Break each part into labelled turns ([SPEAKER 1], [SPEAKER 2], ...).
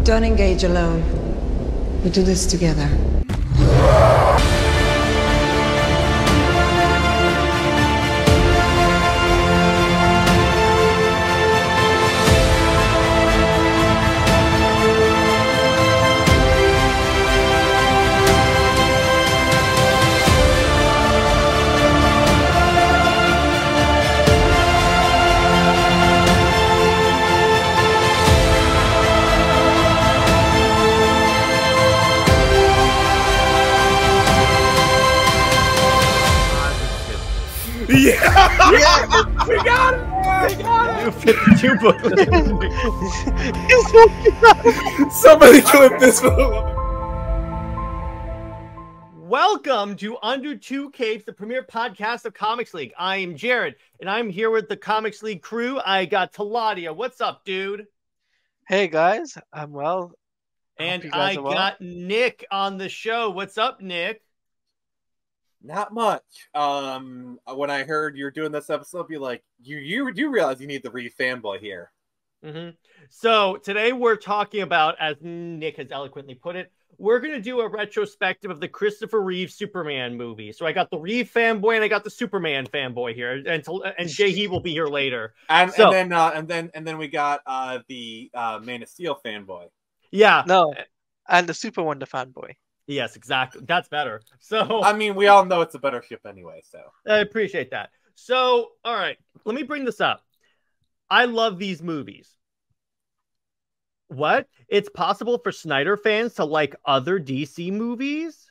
[SPEAKER 1] Don't engage alone. We do this together.
[SPEAKER 2] Yeah! We got it! We got it!
[SPEAKER 3] New 52 book.
[SPEAKER 2] Somebody clip this one.
[SPEAKER 3] Welcome to Under Two Capes, the premier podcast of Comics League. I am Jared, and I'm here with the Comics League crew. I got Taladia. What's up, dude?
[SPEAKER 4] Hey guys, I'm well.
[SPEAKER 3] And I got Nick on the show. What's up, Nick?
[SPEAKER 2] Not much. When I heard you're doing this episode, I'd be like, you do realize you need the Reeve fanboy here.
[SPEAKER 3] Mm-hmm. So today we're talking about, as Nick has eloquently put it, we're going to do a retrospective of the Christoper Reeve Superman movie. So I got the Reeve fanboy and I got the Superman fanboy here, and Jay will be here later.
[SPEAKER 2] And then we got the Man of Steel fanboy.
[SPEAKER 3] Yeah.
[SPEAKER 4] No, and the Super Wonder fanboy.
[SPEAKER 3] Yes, exactly. That's better. So
[SPEAKER 2] I mean, we all know it's a better ship anyway, so
[SPEAKER 3] I appreciate that. So, all right, let me bring this up. I love these movies. What? It's possible for Snyder fans to like other DC movies?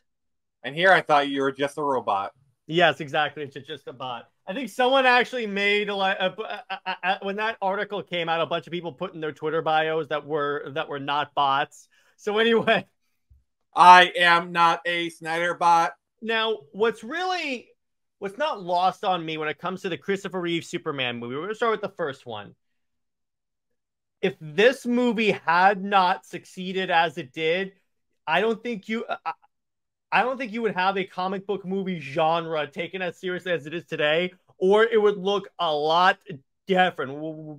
[SPEAKER 2] And here I thought you were just a robot.
[SPEAKER 3] Yes, exactly. It's just a bot. I think someone actually made when that article came out, a bunch of people put in their Twitter bios that were not bots. So anyway,
[SPEAKER 2] I am not a Snyder bot.
[SPEAKER 3] now what's not lost on me when it comes to the Christoper Reeve Superman movie, we're going to start with the first one. If this movie had not succeeded as it did, I don't think you would have a comic book movie genre taken as seriously as it is today, or it would look a lot different.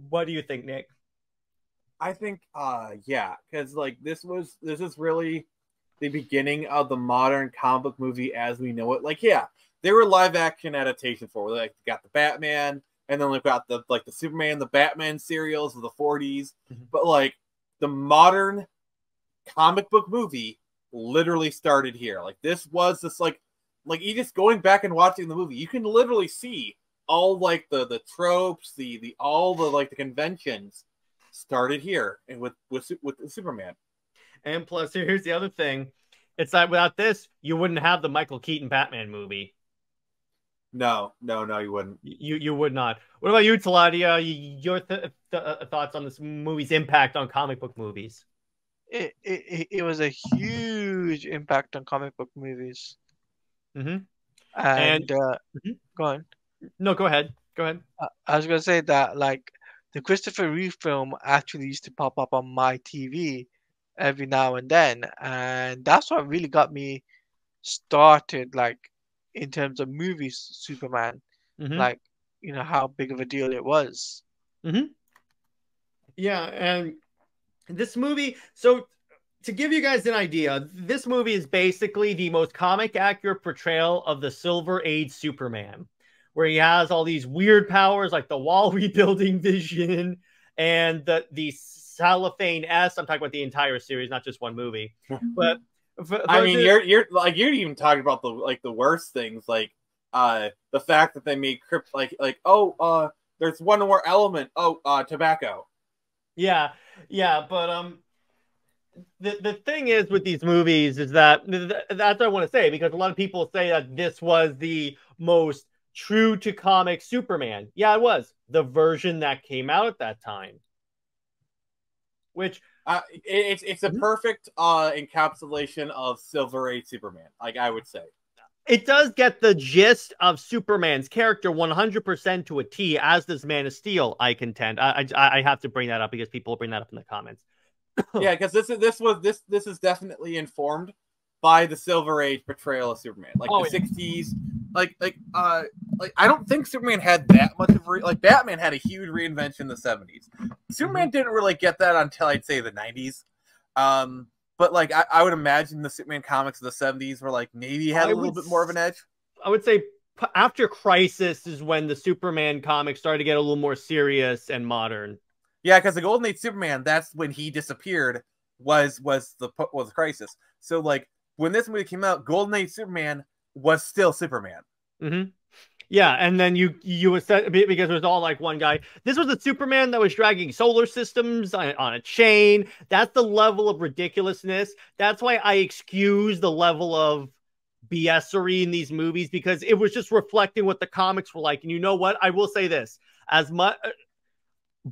[SPEAKER 3] What do you think, Nick?
[SPEAKER 2] I think, yeah, because like this is really the beginning of the modern comic book movie as we know it. Like, yeah, there were live action adaptations for it. Like, you got the Batman, and then we've got the Superman, the Batman serials of the 40s.
[SPEAKER 3] Mm-hmm.
[SPEAKER 2] But like the modern comic book movie literally started here. Like this was this like you just going back and watching the movie, you can literally see all like the tropes, the conventions started here and with Superman. And
[SPEAKER 3] plus, here's the other thing. It's like without this, you wouldn't have the Michael Keaton Batman movie.
[SPEAKER 2] No, you wouldn't.
[SPEAKER 3] You would not. What about you, Taladia? Your thoughts on this movie's impact on comic book movies?
[SPEAKER 4] It was a huge impact on comic book movies.
[SPEAKER 3] Mm-hmm.
[SPEAKER 4] And go on.
[SPEAKER 3] No, go ahead. Go ahead.
[SPEAKER 4] I was going to say that like the Christoper Reeve film actually used to pop up on my TV every now and then, and that's what really got me started, like in terms of movies, Superman.
[SPEAKER 3] Mm-hmm.
[SPEAKER 4] Like, you know how big of a deal it was.
[SPEAKER 3] Mm-hmm. Yeah, and this movie, so to give you guys an idea, this movie is basically the most comic accurate portrayal of the Silver Age Superman, where he has all these weird powers like the wall rebuilding vision and the cellophane S. I'm talking about the entire series, not just one movie. But
[SPEAKER 2] I mean, you're even talking about the worst things, like the fact that they made crypt there's one more element. Tobacco.
[SPEAKER 3] Yeah, but the thing is with these movies is that's what I want to say, because a lot of people say that this was the most true to comic Superman. Yeah, it was the version that came out at that time, which
[SPEAKER 2] it's a perfect encapsulation of Silver Age Superman. Like I would say,
[SPEAKER 3] it does get the gist of Superman's character 100% to a T, as does Man of Steel. I contend. I have to bring that up because people bring that up in the comments.
[SPEAKER 2] Yeah, because this is definitely informed by the Silver Age portrayal of Superman, like the 60s. Like I don't think Superman had that much of Batman had a huge reinvention in the 70s. Superman didn't really get that until I'd say the 90s. But like I would imagine the Superman comics of the 70s were like maybe had a little bit more of an edge.
[SPEAKER 3] I would say after Crisis is when the Superman comics started to get a little more serious and modern.
[SPEAKER 2] Yeah, because the Golden Age Superman, that's when he disappeared, was Crisis. So like when this movie came out, Golden Age Superman was still Superman.
[SPEAKER 3] Mm-hmm. Yeah, and then you said, because it was all like one guy. This was the Superman that was dragging solar systems on a chain. That's the level of ridiculousness. That's why I excuse the level of BS-ery in these movies, because it was just reflecting what the comics were like. And you know what? I will say this: as much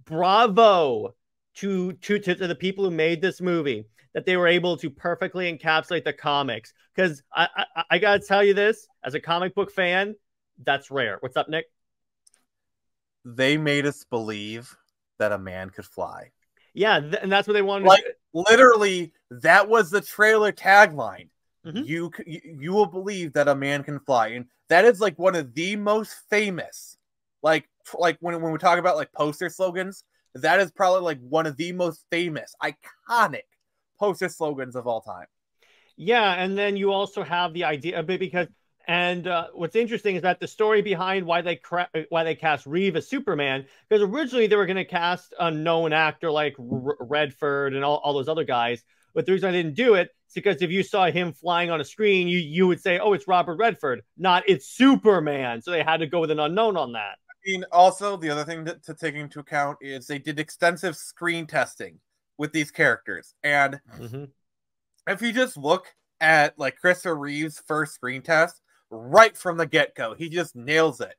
[SPEAKER 3] bravo to the people who made this movie, that they were able to perfectly encapsulate the comics. Because I gotta tell you this, as a comic book fan, that's rare. What's up, Nick?
[SPEAKER 2] They made us believe that a man could fly.
[SPEAKER 3] Yeah, and that's what they wanted.
[SPEAKER 2] Like literally, that was the trailer tagline.
[SPEAKER 3] Mm-hmm.
[SPEAKER 2] You will believe that a man can fly, and that is like one of the most famous. Like when we talk about like poster slogans, that is probably like one of the most famous, iconic poster slogans of all time.
[SPEAKER 3] Yeah, and then you also have the idea of it because. And what's interesting is that the story behind why they cast Reeve as Superman, because originally they were going to cast a known actor like Redford and all those other guys. But the reason I didn't do it is because if you saw him flying on a screen, you would say, oh, it's Robert Redford, not it's Superman. So they had to go with an unknown on that.
[SPEAKER 2] I mean, also, the other thing to take into account is they did extensive screen testing with these characters. And if you just look at like Christoper Reeve's first screen test, right from the get-go, he just nails it.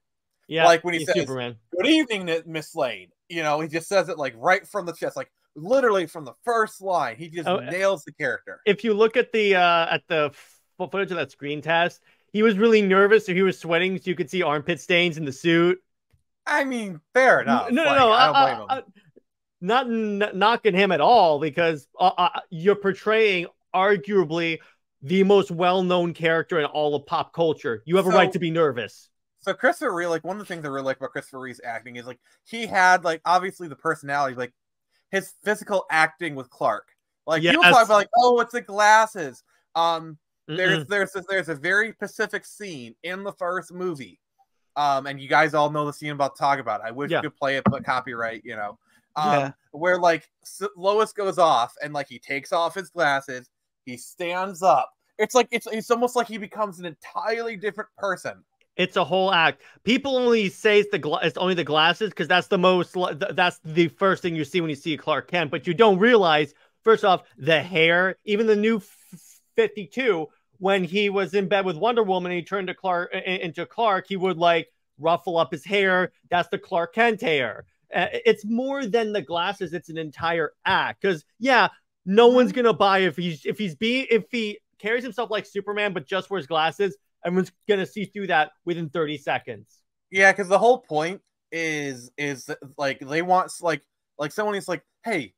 [SPEAKER 3] Yeah,
[SPEAKER 2] like when he says,
[SPEAKER 3] Superman.
[SPEAKER 2] "Good evening, Miss Lane," you know, he just says it like right from the chest, like literally from the first line. He just nails the character.
[SPEAKER 3] If you look at the footage of that screen test, he was really nervous, so he was sweating, so you could see armpit stains in the suit.
[SPEAKER 2] I mean, fair enough.
[SPEAKER 3] No,
[SPEAKER 2] I don't blame him.
[SPEAKER 3] Not knocking him at all, because you're portraying arguably the most well-known character in all of pop culture. You have a right to be nervous.
[SPEAKER 2] So Christoper Reeve, like one of the things I really like about Christoper Reeve's acting is like he had like obviously the personality, like his physical acting with Clark. Like people talk about like, oh, it's the glasses. There's a very specific scene in the first movie. And you guys all know the scene I'm about to talk about. I wish you could play it, but copyright, you know. Where like Lois goes off and like he takes off his glasses, he stands up. It's like it's almost like he becomes an entirely different person.
[SPEAKER 3] It's a whole act. People only say it's only the glasses because that's the first thing you see when you see Clark Kent. But you don't realize, first off, the hair. Even the new 52, when he was in bed with Wonder Woman and he turned into Clark, he would like ruffle up his hair. That's the Clark Kent hair. It's more than the glasses. It's an entire act. Because no one's gonna buy if he carries himself like Superman but just wears glasses. Everyone's gonna see through that within 30 seconds.
[SPEAKER 2] Yeah, because the whole point is like they want like someone is like, hey,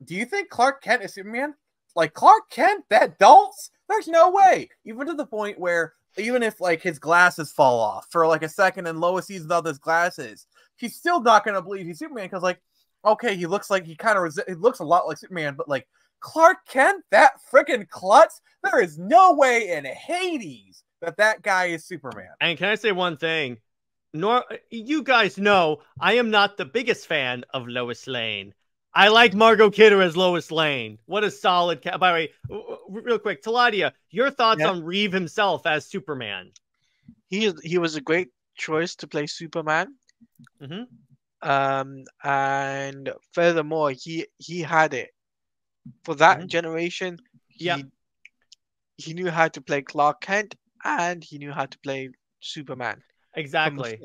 [SPEAKER 2] do you think Clark Kent is Superman? Like Clark Kent, that dolts? There's no way. Even to the point where even if like his glasses fall off for like a second and Lois sees without his glasses, he's still not gonna believe he's Superman because like, okay, he looks like he looks a lot like Superman, but like Clark Kent, that freaking klutz, there is no way in Hades that guy is Superman.
[SPEAKER 3] And can I say one thing? You guys know I am not the biggest fan of Lois Lane. I like Margot Kidder as Lois Lane. What a solid by the way, real quick, Taladia, your thoughts on Reeve himself as Superman?
[SPEAKER 4] He was a great choice to play Superman. And furthermore, he had it for that generation. He knew how to play Clark Kent. And he knew how to play Superman.
[SPEAKER 3] Exactly.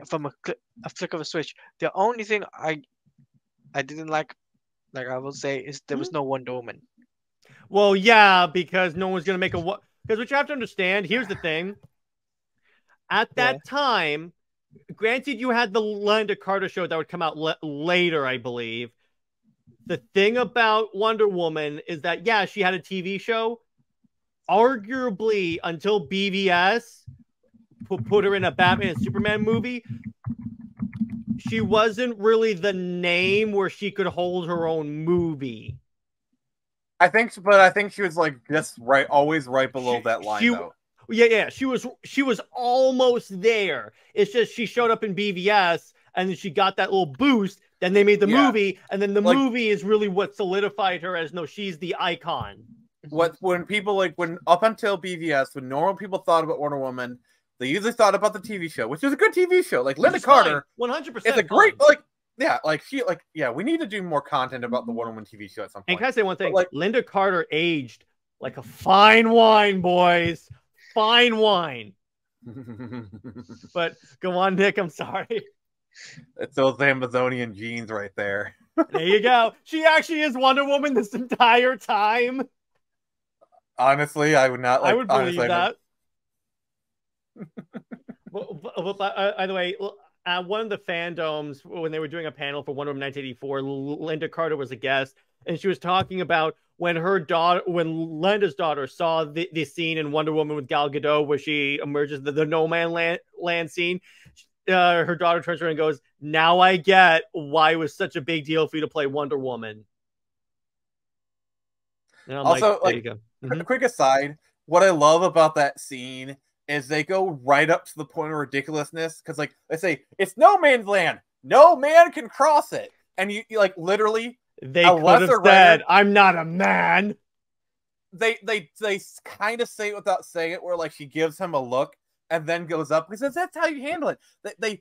[SPEAKER 4] From a flick of a switch. The only thing I didn't like I will say, is there was no Wonder Woman.
[SPEAKER 3] Well, yeah, because no one's gonna make a because what you have to understand. Here's the thing. At that time, granted, you had the Linda Carter show that would come out later, I believe. The thing about Wonder Woman is that she had a TV show. Arguably, until BVS put her in a Batman and Superman movie, she wasn't really the name where she could hold her own movie.
[SPEAKER 2] I think she was like just right, always right below that line though.
[SPEAKER 3] Yeah. She was almost there. It's just she showed up in BVS and then she got that little boost. Then they made the movie, and then the movie is really what solidified her as she's the icon.
[SPEAKER 2] When people when up until BVS, when normal people thought about Wonder Woman, they usually thought about the TV show, which is a good TV show. Like Linda Carter,
[SPEAKER 3] 100%.
[SPEAKER 2] It's a great we need to do more content about the Wonder Woman TV show at some point.
[SPEAKER 3] And can I say one thing? Linda Carter aged like a fine wine, boys. Fine wine. But go on, Nick. I'm sorry.
[SPEAKER 2] It's those Amazonian genes right there.
[SPEAKER 3] There you go. She actually is Wonder Woman this entire time.
[SPEAKER 2] Honestly, I would not.
[SPEAKER 3] I would believe that. By the way, one of the fandoms, when they were doing a panel for Wonder Woman 1984, Linda Carter was a guest, and she was talking about when Linda's daughter saw the scene in Wonder Woman with Gal Gadot where she emerges the no man land scene. Her daughter turns around and goes, "Now I get why it was such a big deal for you to play Wonder Woman." And I'm
[SPEAKER 2] also,
[SPEAKER 3] there you go.
[SPEAKER 2] Quick aside, what I love about that scene is they go right up to the point of ridiculousness because, they say it's no man's land, no man can cross it, and you literally
[SPEAKER 3] they could have said, "I'm not a man."
[SPEAKER 2] They kind of say it without saying it, where she gives him a look. And then goes up because that's how you handle it. They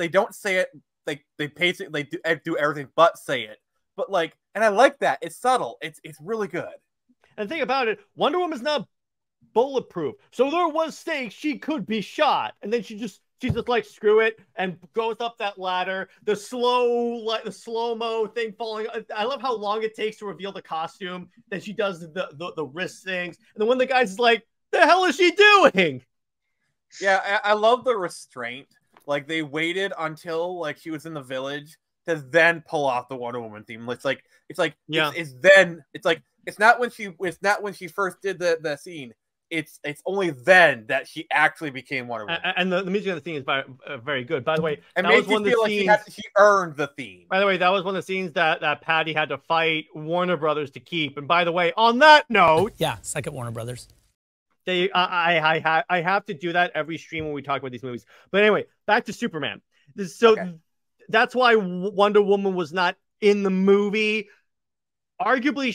[SPEAKER 2] don't say it. They pace it. They do everything but say it. But and I like that. It's subtle. It's really good.
[SPEAKER 3] And think about it. Wonder Woman's not bulletproof, so there was stakes. She could be shot, and then she's just screw it and goes up that ladder. The slow-mo thing falling. I love how long it takes to reveal the costume. Then she does the wrist things, and then when the guy's like, "The hell is she doing?"
[SPEAKER 2] Yeah, I love the restraint. They waited until she was in the village to then pull off the Wonder Woman theme. It's not when she first did the scene. It's only then that she actually became Wonder Woman.
[SPEAKER 3] And the music of the scene is very good. By the way,
[SPEAKER 2] and that was one of the scenes she earned the theme.
[SPEAKER 3] By the way, that was one of the scenes that Patty had to fight Warner Brothers to keep. And by the way, on that note,
[SPEAKER 5] second Warner Brothers.
[SPEAKER 3] I have to do that every stream when we talk about these movies. But anyway, back to Superman. So that's why Wonder Woman was not in the movie. Arguably,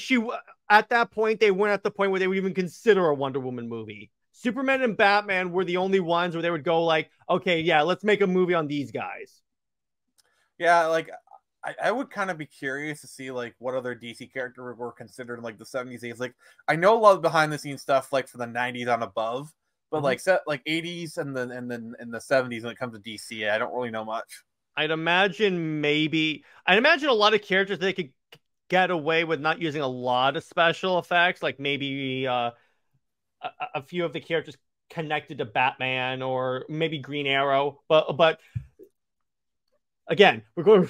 [SPEAKER 3] at that point, they weren't at the point where they would even consider a Wonder Woman movie. Superman and Batman were the only ones where they would go okay, yeah, let's make a movie on these guys.
[SPEAKER 2] Yeah, I would kind of be curious to see what other DC characters were considered in the 70s, 80s. I know a lot of behind the scenes stuff from the 90s on above, but 80s and then in the 70s when it comes to DC, I don't really know much.
[SPEAKER 3] I'd imagine a lot of characters they could get away with not using a lot of special effects, maybe a few of the characters connected to Batman or maybe Green Arrow, but again, we're going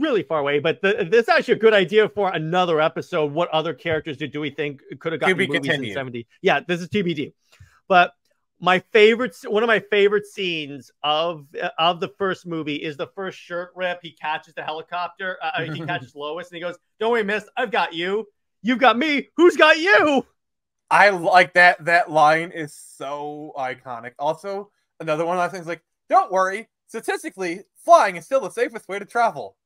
[SPEAKER 3] really far away, but this is actually a good idea for another episode. What other characters do we think could have gotten movies in the 70s? Yeah, this is TBD. But one of my favorite scenes of the first movie is the first shirt rip. He catches the helicopter. He catches Lois, and he goes, "Don't worry, miss. I've got you. You've got me. Who's got you?"
[SPEAKER 2] I like that. That line is so iconic. Also, another one of the things "Don't worry. Statistically, flying is still the safest way to travel."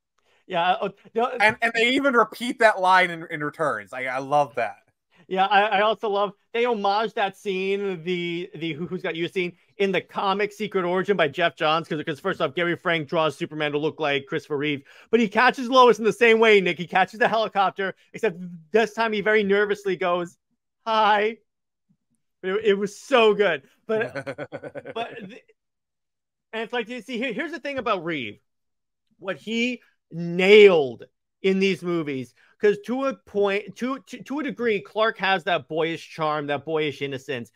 [SPEAKER 3] Yeah,
[SPEAKER 2] and they even repeat that line in returns. I love that.
[SPEAKER 3] Yeah, I also love they homage that scene, the Who's Got You scene in the comic Secret Origin by Jeff Johns, because first off, Gary Frank draws Superman to look like Christopher Reeve, but he catches Lois in the same way, Nick. He catches the helicopter, except this time he very nervously goes, "Hi." It was so good, and it's here's the thing about Reeve. What he nailed in these movies, because to a point, to a degree, Clark has that boyish charm, that boyish innocence,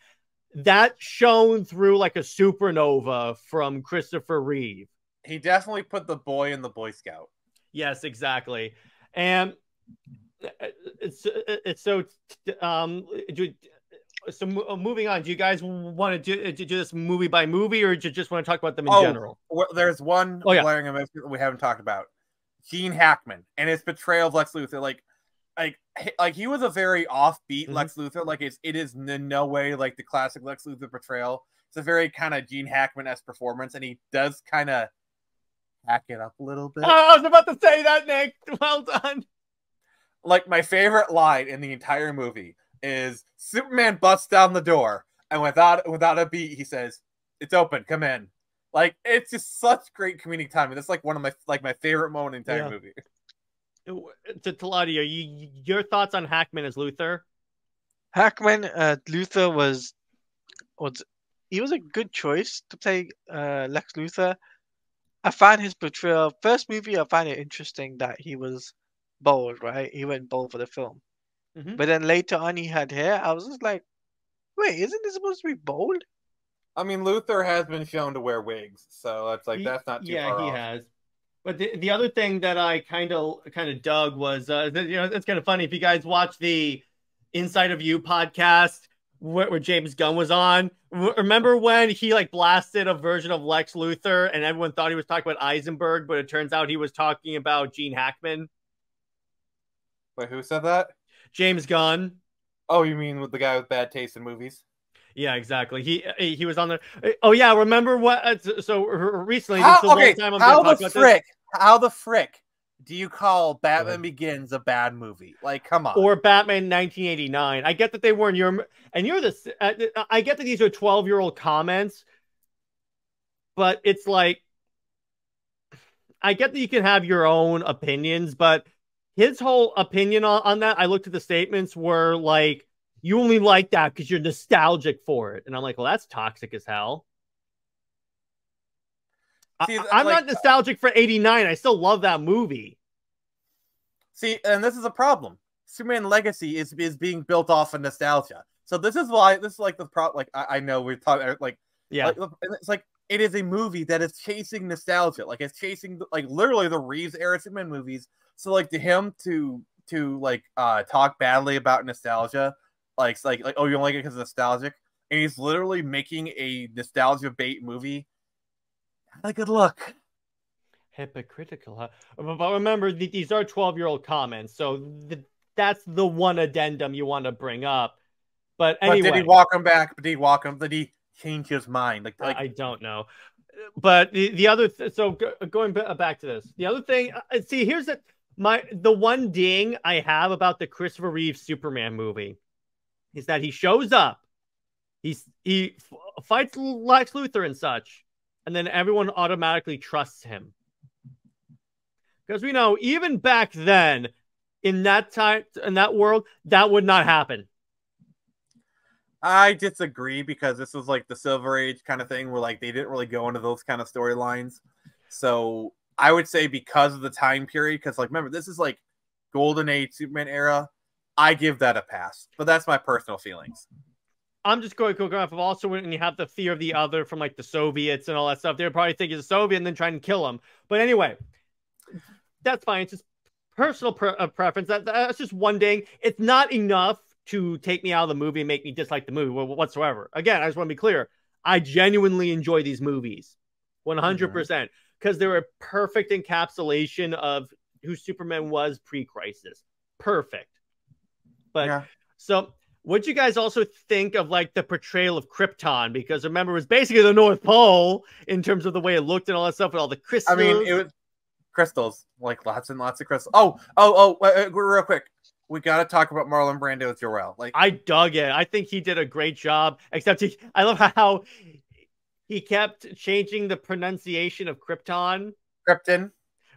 [SPEAKER 3] that shone through like a supernova from Christoper Reeve.
[SPEAKER 2] He definitely put the boy in the Boy Scout.
[SPEAKER 3] Yes, exactly. And it's so moving on, do you guys want to do this movie by movie, or do you just want to talk about them in general?
[SPEAKER 2] Well, there's one glaring omission that we haven't talked about. Gene Hackman and his portrayal of Lex Luthor. like he was a very offbeat
[SPEAKER 3] Mhm.
[SPEAKER 2] Lex Luthor. Like it is in no way like the classic Lex Luthor portrayal. It's a very kind of Gene Hackman-esque performance, and he does kind of hack it up a little bit.
[SPEAKER 3] I was about to say that, Nick. Well done.
[SPEAKER 2] Like my favorite line in the entire movie is Superman busts down the door, and without a beat, he says, "It's open, come in." Like it's just such great comedic timing. That's like one of my favorite moment in the entire movie.
[SPEAKER 3] To Taladio, your thoughts on Hackman as Luthor?
[SPEAKER 4] Hackman, Luthor was he was a good choice to play Lex Luthor. I find his portrayal first movie. I find it interesting that he was bold, right? He went bold for the film, but then later on he had hair. I was just like, wait, isn't this supposed to be bold?
[SPEAKER 2] I mean, Luthor has been shown to wear wigs, so that's like that's not too far
[SPEAKER 3] he
[SPEAKER 2] off.
[SPEAKER 3] has. But the other thing that I kind of dug was it's kind of funny if you guys watch the Inside of You podcast where James Gunn was on. Remember when he like blasted a version of Lex Luthor and everyone thought he was talking about Eisenberg, but it turns out he was talking about Gene Hackman.
[SPEAKER 2] Wait, who said that?
[SPEAKER 3] James Gunn.
[SPEAKER 2] Oh, you mean with the guy with bad taste in movies?
[SPEAKER 3] Yeah, exactly. He was on the. Oh yeah, remember what? So recently,
[SPEAKER 2] How the frick do you call Batman Begins a bad movie? Like, come on.
[SPEAKER 3] Or Batman 1989. I get that they weren't your, and you're the. I get that these are 12-year-old comments, but it's like, I get that you can have your own opinions, but his whole opinion on that, I looked at the statements were like, you only like that because you're nostalgic for it, and I'm like, well, that's toxic as hell. See, I'm not nostalgic for 89. I still love that movie.
[SPEAKER 2] See, and this is a problem. Superman Legacy is being built off of nostalgia. So this is why this is like the problem. Like I know we're talking like it's like it is a movie that is chasing nostalgia. Like it's chasing like literally the Reeves era Superman movies. So like to him to like talk badly about nostalgia, like oh you don't like it because it's nostalgic, and he's literally making a nostalgia bait movie. Not a good look.
[SPEAKER 3] Hypocritical, huh? But remember, these are 12-year-old comments, so that's the one addendum you want to bring up. But anyway,
[SPEAKER 2] did he walk him back? Did he change his mind? Like
[SPEAKER 3] I don't know. But the other so going back to this, the other thing. See, here's the one ding I have about the Christoper Reeve Superman movie is that he shows up, he fights Lex Luthor and such, and then everyone automatically trusts him. Because we know, even back then, in that time, in that world, that would not happen.
[SPEAKER 2] I disagree because this was like the Silver Age kind of thing where like they didn't really go into those kind of storylines. So I would say because of the time period, because like remember, this is like Golden Age Superman era, I give that a pass. But that's my personal feelings.
[SPEAKER 3] I'm just going off of also when you have the fear of the other from like the Soviets and all that stuff. They're probably thinking it's a Soviet and then trying to kill him. But anyway, that's fine. It's just personal preference. That's just one ding. It's not enough to take me out of the movie and make me dislike the movie whatsoever. Again, I just want to be clear. I genuinely enjoy these movies 100% because they're a perfect encapsulation of who Superman was pre-crisis. Perfect. But so what'd you guys also think of like the portrayal of Krypton? Because remember, it was basically the North Pole in terms of the way it looked and all that stuff with all the crystals.
[SPEAKER 2] I mean, it was crystals, like lots and lots of crystals. Oh, real quick. We got to talk about Marlon Brando as Jor-El. Like
[SPEAKER 3] I dug it. I think he did a great job, except I love how he kept changing the pronunciation of Krypton.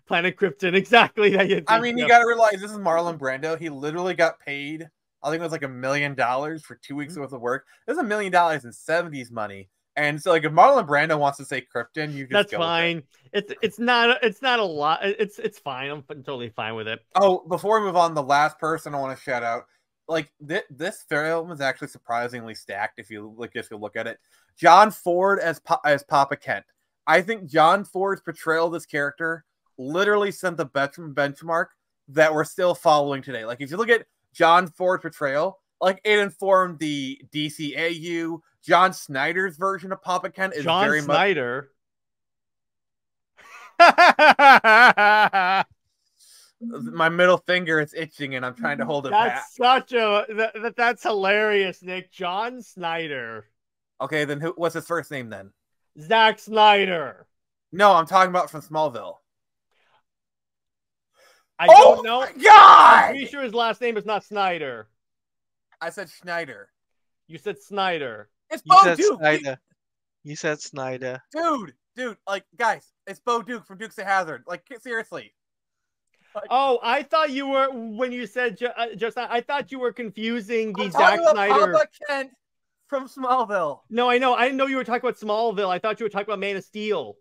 [SPEAKER 3] Planet Krypton, exactly.
[SPEAKER 2] I mean, you got to realize this is Marlon Brando. He literally got paid, I think it was like $1 million for 2 weeks worth of work. There's $1 million in 70s money. And so like if Marlon Brando wants to say Krypton, you just
[SPEAKER 3] that's
[SPEAKER 2] go
[SPEAKER 3] fine.
[SPEAKER 2] With it.
[SPEAKER 3] It's not a lot. It's fine. I'm totally fine with it.
[SPEAKER 2] Oh, before we move on, the last person I want to shout out, like this film is actually surprisingly stacked if you look at it. John Ford as Papa Kent. I think John Ford's portrayal of this character literally set the benchmark that we're still following today. Like if you look at John Ford's portrayal, like it informed the DCAU. John Snyder's version of Papa Kent is
[SPEAKER 3] John
[SPEAKER 2] very
[SPEAKER 3] Snyder.
[SPEAKER 2] my middle finger is itching and I'm trying to hold it back.
[SPEAKER 3] That's hilarious, Nick. John Snyder.
[SPEAKER 2] Okay, then what's his first name then?
[SPEAKER 3] Zack Snyder.
[SPEAKER 2] No, I'm talking about from Smallville.
[SPEAKER 3] I don't know.
[SPEAKER 2] My God!
[SPEAKER 3] I'm pretty sure his last name is not Snyder.
[SPEAKER 2] I said Schneider.
[SPEAKER 3] You said Snyder.
[SPEAKER 2] It's
[SPEAKER 4] You
[SPEAKER 2] Bo
[SPEAKER 4] said
[SPEAKER 2] Duke.
[SPEAKER 4] Snyder. You said Snyder.
[SPEAKER 2] Dude, like, guys, it's Bo Duke from Dukes of Hazzard. Like, seriously. Like,
[SPEAKER 3] Oh, I thought you were, when you said just I thought you were confusing the
[SPEAKER 2] I'm
[SPEAKER 3] Zack
[SPEAKER 2] talking about
[SPEAKER 3] Snyder.
[SPEAKER 2] Papa Kent from Smallville.
[SPEAKER 3] No, I know. I didn't know you were talking about Smallville. I thought you were talking about Man of Steel.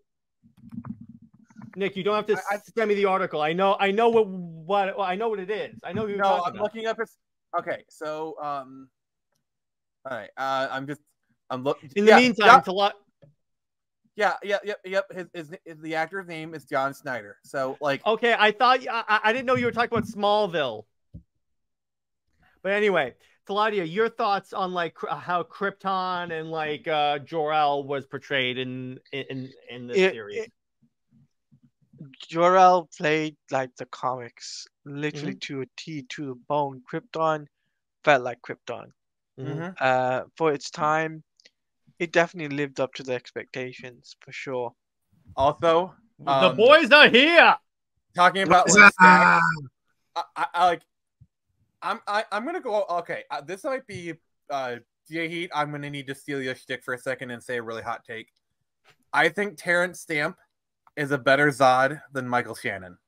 [SPEAKER 3] Nick, you don't have to send me the article. I know what I know what it is. I know who you're talking
[SPEAKER 2] I'm
[SPEAKER 3] about.
[SPEAKER 2] looking up his. Okay, so all right. I'm looking.
[SPEAKER 3] In the meantime, to lot.
[SPEAKER 2] Yeah. His the actor's name is John Snyder. So like.
[SPEAKER 3] Okay, I thought I didn't know you were talking about Smallville. But anyway, Taladia, your thoughts on like how Krypton and like Jor-El was portrayed in this series?
[SPEAKER 4] Jor-El played like the comics, literally to a T, to the bone. Krypton felt like Krypton. For its time, it definitely lived up to the expectations for sure.
[SPEAKER 2] Also,
[SPEAKER 3] the boys are here.
[SPEAKER 2] Talking about like stacks, I'm gonna go. Okay, this might be J-Heat. I'm gonna need to steal your shtick for a second and say a really hot take. I think Terrence Stamp is a better Zod than Michael Shannon.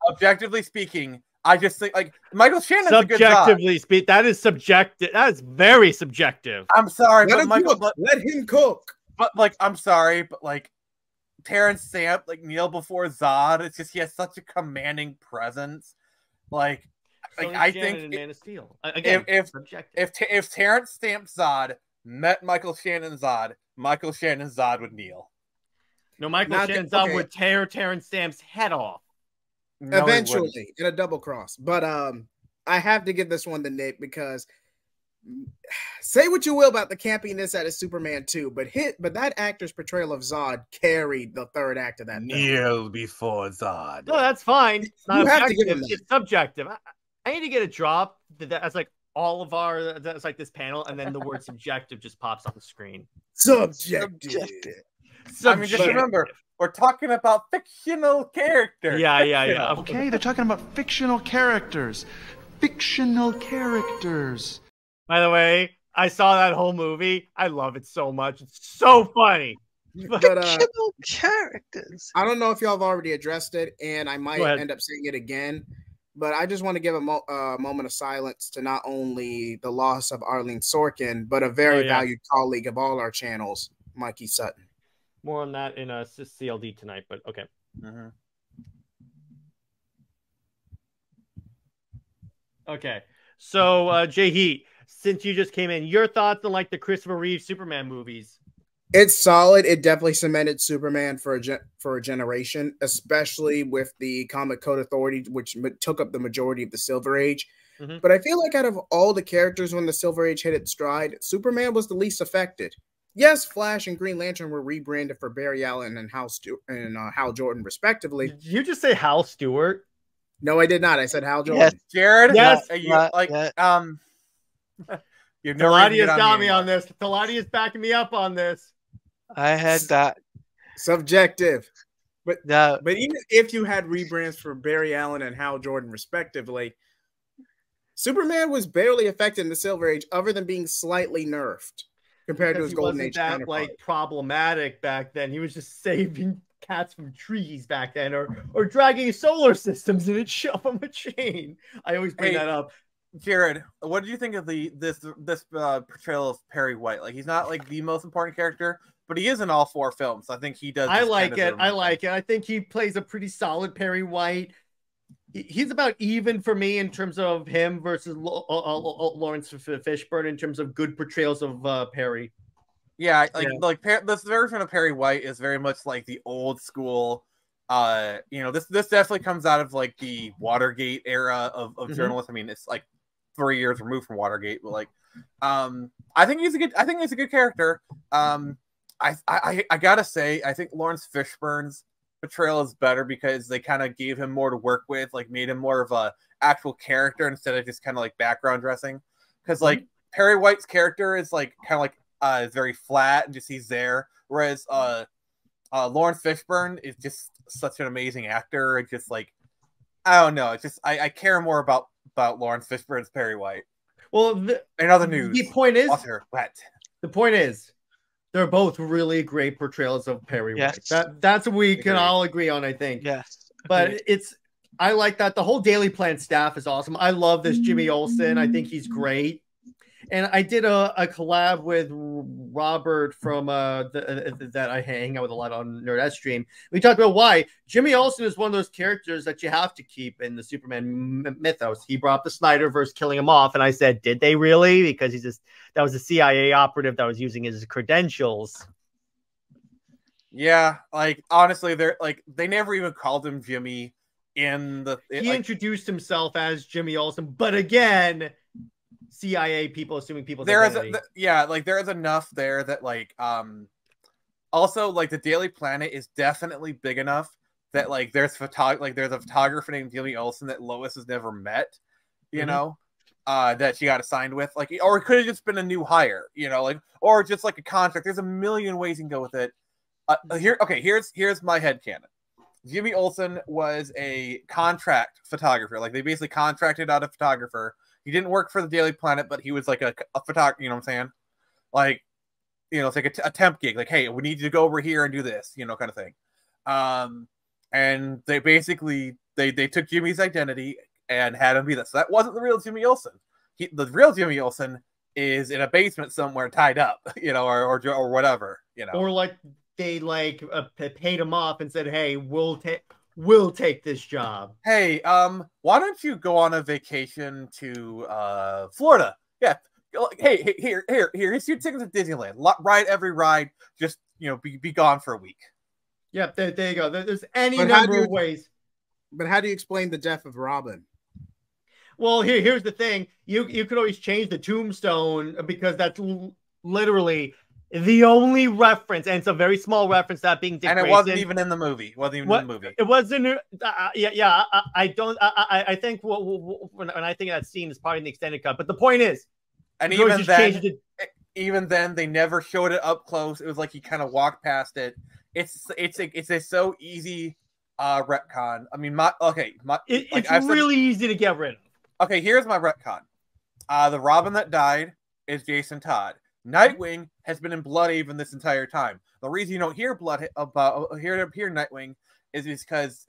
[SPEAKER 2] Objectively speaking, I just think like Michael Shannon's a good Zod.
[SPEAKER 3] Subjectively speak, that is subjective. That is very subjective.
[SPEAKER 2] I'm sorry,
[SPEAKER 5] let him cook.
[SPEAKER 2] But like, I'm sorry, but like Terrence Stamp, like kneel before Zod. It's just he has such a commanding presence. Like I think
[SPEAKER 3] Man of Steel. Again,
[SPEAKER 2] if Terrence Stamp Zod met Michael Shannon Zod, Michael Shannon Zod would kneel.
[SPEAKER 3] No, Michael Shannon Zod would tear Terrence Stamp's head off.
[SPEAKER 2] No,
[SPEAKER 5] eventually, in a double cross. But I have to give this one to Nick because say what you will about the campiness out of Superman 2, but that actor's portrayal of Zod carried the third act of that film.
[SPEAKER 2] Kneel before Zod.
[SPEAKER 3] No, that's fine. It's not
[SPEAKER 5] have to give
[SPEAKER 3] objective.
[SPEAKER 5] him that.
[SPEAKER 3] It's subjective. I need to get a drop that's like all of our that's like this panel, and then the word subjective just pops on the screen.
[SPEAKER 5] Subjective.
[SPEAKER 2] I mean, just remember, we're talking about fictional characters.
[SPEAKER 3] Yeah.
[SPEAKER 6] Okay, they're talking about fictional characters. Fictional characters.
[SPEAKER 3] By the way, I saw that whole movie. I love it so much. It's so funny.
[SPEAKER 5] But
[SPEAKER 4] Fictional characters.
[SPEAKER 5] I don't know if y'all have already addressed it, and I might end up saying it again. But I just want to give a moment of silence to not only the loss of Arlene Sorkin, but a very valued colleague of all our channels, Mikey Sutton.
[SPEAKER 3] More on that in a CLD tonight, but okay. Okay, so J-Heat, since you just came in, your thoughts on like the Christoper Reeve Superman movies?
[SPEAKER 5] It's solid. It definitely cemented Superman for a generation, especially with the Comic Code Authority, which took up the majority of the Silver Age. But I feel like out of all the characters when the Silver Age hit its stride, Superman was the least affected. Yes, Flash and Green Lantern were rebranded for Barry Allen and Hal Jordan, respectively.
[SPEAKER 3] Did you just say Hal Stewart?
[SPEAKER 5] No, I did not. I said Hal Jordan.
[SPEAKER 2] Yes. Jared?
[SPEAKER 3] Yes.
[SPEAKER 2] Taladia's
[SPEAKER 3] got me on this. Taladia's backing me up on this.
[SPEAKER 4] I had that.
[SPEAKER 5] Subjective. But even if you had rebrands for Barry Allen and Hal Jordan, respectively, Superman was barely affected in the Silver Age other than being slightly nerfed compared to his Golden Age counterpart.
[SPEAKER 3] Like problematic back then. He was just saving cats from trees back then, or dragging solar systems and it'd shove him a chain. I always bring that up.
[SPEAKER 2] Jared, what did you think of this portrayal of Perry White? Like, he's not like the most important character, but he is in all 4 films. I think he does.
[SPEAKER 3] I like it. I think he plays a pretty solid Perry White. He's about even for me in terms of him versus Lawrence Fishburne in terms of good portrayals of Perry.
[SPEAKER 2] Yeah, this version of Perry White is very much like the old school. This definitely comes out of like the Watergate era of journalists. I mean, it's like 3 years removed from Watergate, but like, I think he's a good character. I gotta say, I think Lawrence Fishburne's portrayal is better because they kind of gave him more to work with, like made him more of a actual character instead of just kind of like background dressing. Because like Perry White's character is like kind of like very flat and just he's there, whereas Lawrence Fishburne is just such an amazing actor. It's just like I don't know. It's just I care more about Lawrence Fishburne's Perry White.
[SPEAKER 3] Well,
[SPEAKER 2] in other news,
[SPEAKER 3] the point is
[SPEAKER 2] the
[SPEAKER 3] point is they're both really great portrayals of Perry White. That's what we can all agree on, I think.
[SPEAKER 4] Yes,
[SPEAKER 3] but I like that the whole Daily Planet staff is awesome. I love this Jimmy Olsen. I think he's great. And I did a collab with Robert from that I hang out with a lot on Nerd Stream. We talked about why Jimmy Olsen is one of those characters that you have to keep in the Superman mythos. He brought up the Snyderverse killing him off, and I said, did they really? Because that was a CIA operative that was using his credentials.
[SPEAKER 2] Yeah, like honestly, they never even called him Jimmy in the.
[SPEAKER 3] He introduced himself as Jimmy Olsen, but again. CIA people assuming people's identity.
[SPEAKER 2] There is enough there that like also like the Daily Planet is definitely big enough that like there's a photographer named Jimmy Olsen that Lois has never met, you know, that she got assigned with, like, or it could have just been a new hire, you know, like, or just like a contract. There's a million ways you can go with it. Here's my headcanon. Jimmy Olsen was a contract photographer. Like they basically contracted out a photographer. He didn't work for the Daily Planet, but he was like a photographer, you know what I'm saying? Like, you know, it's like a temp gig. Like, hey, we need you to go over here and do this, you know, kind of thing. And they basically, they took Jimmy's identity and had him be that. So that wasn't the real Jimmy Olsen. The real Jimmy Olsen is in a basement somewhere tied up, you know, or whatever, you know.
[SPEAKER 3] Or like they paid him off and said, hey, we'll take this job.
[SPEAKER 2] Hey, why don't you go on a vacation to Florida? Yeah. Hey, here's your tickets to Disneyland. Ride every ride. Just, you know, be gone for a week.
[SPEAKER 3] Yep, there you go. There's any number of ways.
[SPEAKER 5] But how do you explain the death of Robin?
[SPEAKER 3] Well, here's the thing. You could always change the tombstone because that's literally the only reference, and it's a very small reference that being Dick
[SPEAKER 2] and it
[SPEAKER 3] Grayson.
[SPEAKER 2] Wasn't even in the movie.
[SPEAKER 3] It wasn't. I don't. I think when I think of that scene is probably in the extended cut. But the point is,
[SPEAKER 2] and even then, they never showed it up close. It was like he kind of walked past it. It's a so easy retcon. I mean,
[SPEAKER 3] it's really easy to get rid of.
[SPEAKER 2] Okay, here's my retcon. The Robin that died is Jason Todd. Nightwing has been in Bloodhaven this entire time. The reason you don't hear Nightwing is because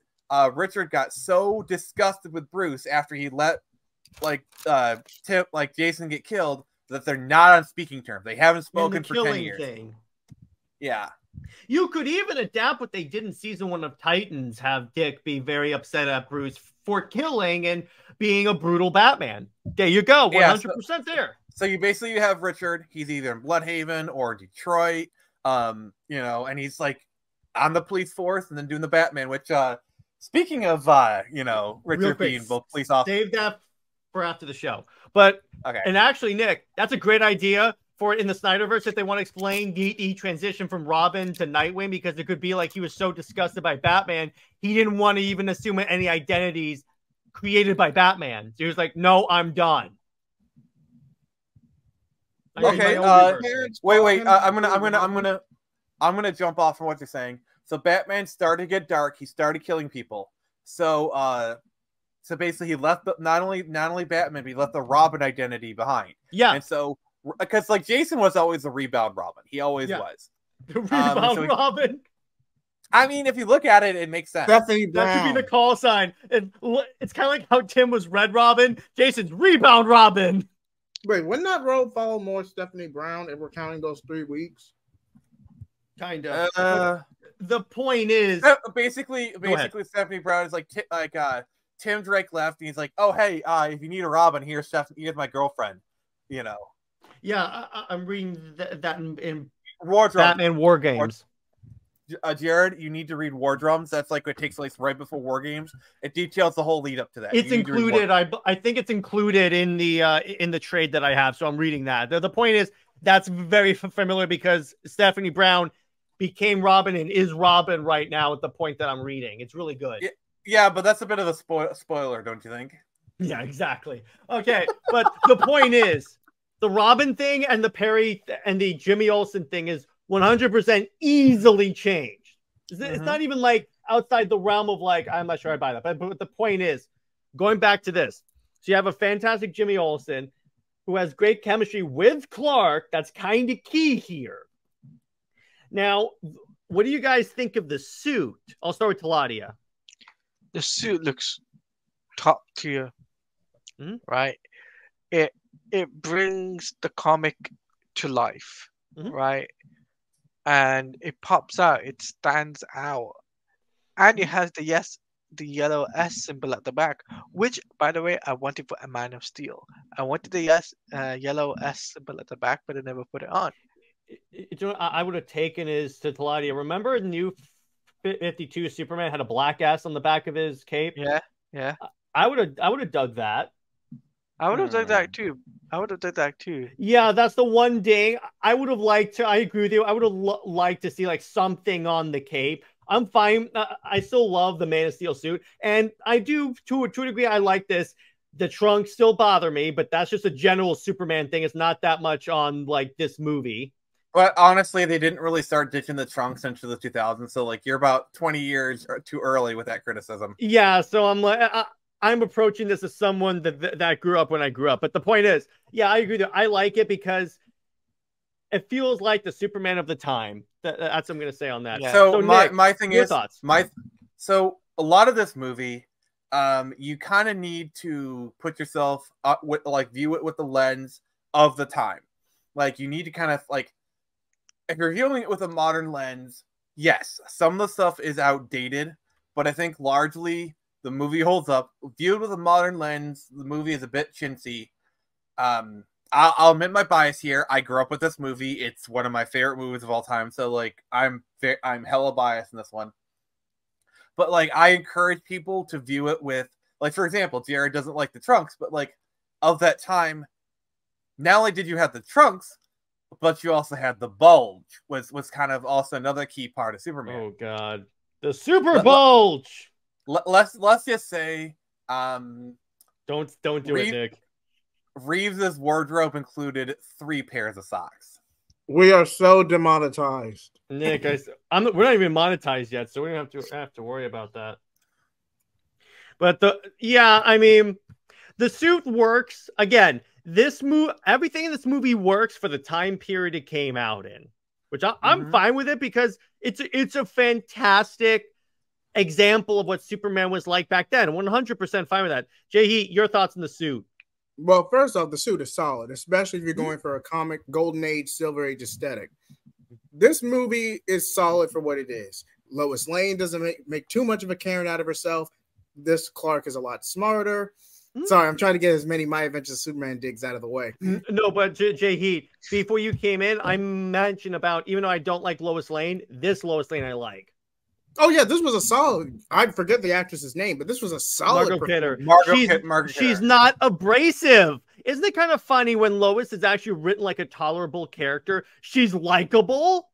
[SPEAKER 2] Richard got so disgusted with Bruce after he let Jason get killed that they're not on speaking terms. They haven't spoken for 10 years. Yeah.
[SPEAKER 3] You could even adapt what they did in season 1 of Titans, have Dick be very upset at Bruce for killing and being a brutal Batman. There you go. 100% there.
[SPEAKER 2] So you basically have Richard. He's either in Bloodhaven or Detroit, you know, and he's like on the police force and then doing the Batman, which, speaking of, you know, Richard being both police officers.
[SPEAKER 3] Save that for after the show. But,
[SPEAKER 2] okay.
[SPEAKER 3] And actually, Nick, that's a great idea for in the Snyderverse if they want to explain the transition from Robin to Nightwing, because it could be like he was so disgusted by Batman, he didn't want to even assume any identities created by Batman. So he was like, no, I'm done.
[SPEAKER 2] Okay. Wait. I'm gonna jump off from what you're saying. So Batman started to get dark. He started killing people. So basically, he left not only Batman, but he left the Robin identity behind.
[SPEAKER 3] Yeah.
[SPEAKER 2] And so, because like Jason was always the rebound Robin. He always was.
[SPEAKER 3] The rebound Robin.
[SPEAKER 2] I mean, if you look at it, it makes sense.
[SPEAKER 3] That could be the call sign. And it's kind of like how Tim was Red Robin. Jason's rebound Robin.
[SPEAKER 5] Wait, wouldn't that role follow more Stephanie Brown if we're counting those 3 weeks?
[SPEAKER 3] Kind of. The point is,
[SPEAKER 2] basically, Stephanie Brown is like Tim Drake left, and he's like, "Oh, hey, if you need a Robin, here's my girlfriend." You know.
[SPEAKER 3] Yeah, I'm reading that in
[SPEAKER 2] War Drums.
[SPEAKER 3] Batman War Games.
[SPEAKER 2] Jared, you need to read War Drums. That's like what takes place right before War Games. It details the whole lead up to that.
[SPEAKER 3] It's included. I think it's included in the trade that I have. So I'm reading that. The point is that's very familiar because Stephanie Brown became Robin and is Robin right now at the point that I'm reading. It's really good.
[SPEAKER 2] Yeah, but that's a bit of a spoiler, don't you think?
[SPEAKER 3] Yeah, exactly. Okay, but the point is, the Robin thing and the Perry and the Jimmy Olsen thing is 100% easily changed. It's not even like outside the realm of like, I'm not sure I buy that. But the point is, going back to this, so you have a fantastic Jimmy Olsen who has great chemistry with Clark. That's kind of key here. Now, what do you guys think of the suit? I'll start with Taladia.
[SPEAKER 4] The suit looks top tier, right? It brings the comic to life, right? And it pops out. It stands out, and it has the yellow S symbol at the back, which, by the way, I wanted for a Man of Steel. I wanted the yellow S symbol at the back, but I never put it on.
[SPEAKER 3] You know what I would have taken is to Taladia. Remember New 52 Superman had a black S on the back of his cape?
[SPEAKER 4] Yeah.
[SPEAKER 3] I would have dug that.
[SPEAKER 4] I would have done that too.
[SPEAKER 3] Yeah, that's the one thing I would have liked to. I agree with you. I would have liked to see like something on the cape. I'm fine. I still love the Man of Steel suit, and I do to a degree. I like this. The trunks still bother me, but that's just a general Superman thing. It's not that much on like this movie.
[SPEAKER 2] But honestly, they didn't really start ditching the trunks until the 2000s. So like you're about 20 years too early with that criticism.
[SPEAKER 3] Yeah, so I'm like, I'm approaching this as someone that grew up when I grew up. But the point is, yeah, I agree with you. I like it because it feels like the Superman of the time. That's what I'm going to say on that.
[SPEAKER 2] Yeah. So
[SPEAKER 3] Nick,
[SPEAKER 2] my thing is,
[SPEAKER 3] thoughts?
[SPEAKER 2] So a lot of this movie, you kind of need to put yourself up with, like, view it with the lens of the time. Like, you need to kind of, like, if you're viewing it with a modern lens, yes, some of the stuff is outdated, but I think largely the movie holds up. Viewed with a modern lens, the movie is a bit chintzy. I'll admit my bias here. I grew up with this movie. It's one of my favorite movies of all time. So like, I'm hella biased in this one. But like, I encourage people to view it with, like, for example, Jared doesn't like the trunks, but like, of that time, not only did you have the trunks, but you also had the bulge, was kind of also another key part of Superman.
[SPEAKER 3] Oh God, the super bulge.
[SPEAKER 2] Let's just say,
[SPEAKER 3] don't do it, Nick.
[SPEAKER 2] Reeves' wardrobe included 3 pairs of socks.
[SPEAKER 5] We are so demonetized.
[SPEAKER 3] Nick, we're not even monetized yet, so we don't have to worry about that. But I mean, the suit works. Again, everything in this movie works for the time period it came out in, which I'm fine with it because it's a fantastic example of what Superman was like back then. 100% fine with that. Jay Heat, your thoughts on the suit?
[SPEAKER 5] Well, first off, the suit is solid, especially if you're going for a comic golden age, silver age aesthetic. This movie is solid for what it is. Lois Lane doesn't make too much of a Karen out of herself. This Clark is a lot smarter. Sorry, I'm trying to get as many My Adventures of Superman digs out of the way.
[SPEAKER 3] No, but Jay Heat, before you came in, I mentioned about, even though I don't like Lois Lane, this Lois Lane I like.
[SPEAKER 5] Oh yeah, this was a solid. I forget the actress's name, but this was a solid.
[SPEAKER 3] Margot Kidder.
[SPEAKER 2] Margot
[SPEAKER 3] She's not abrasive. Isn't it kind of funny when Lois is actually written like a tolerable character? She's likable.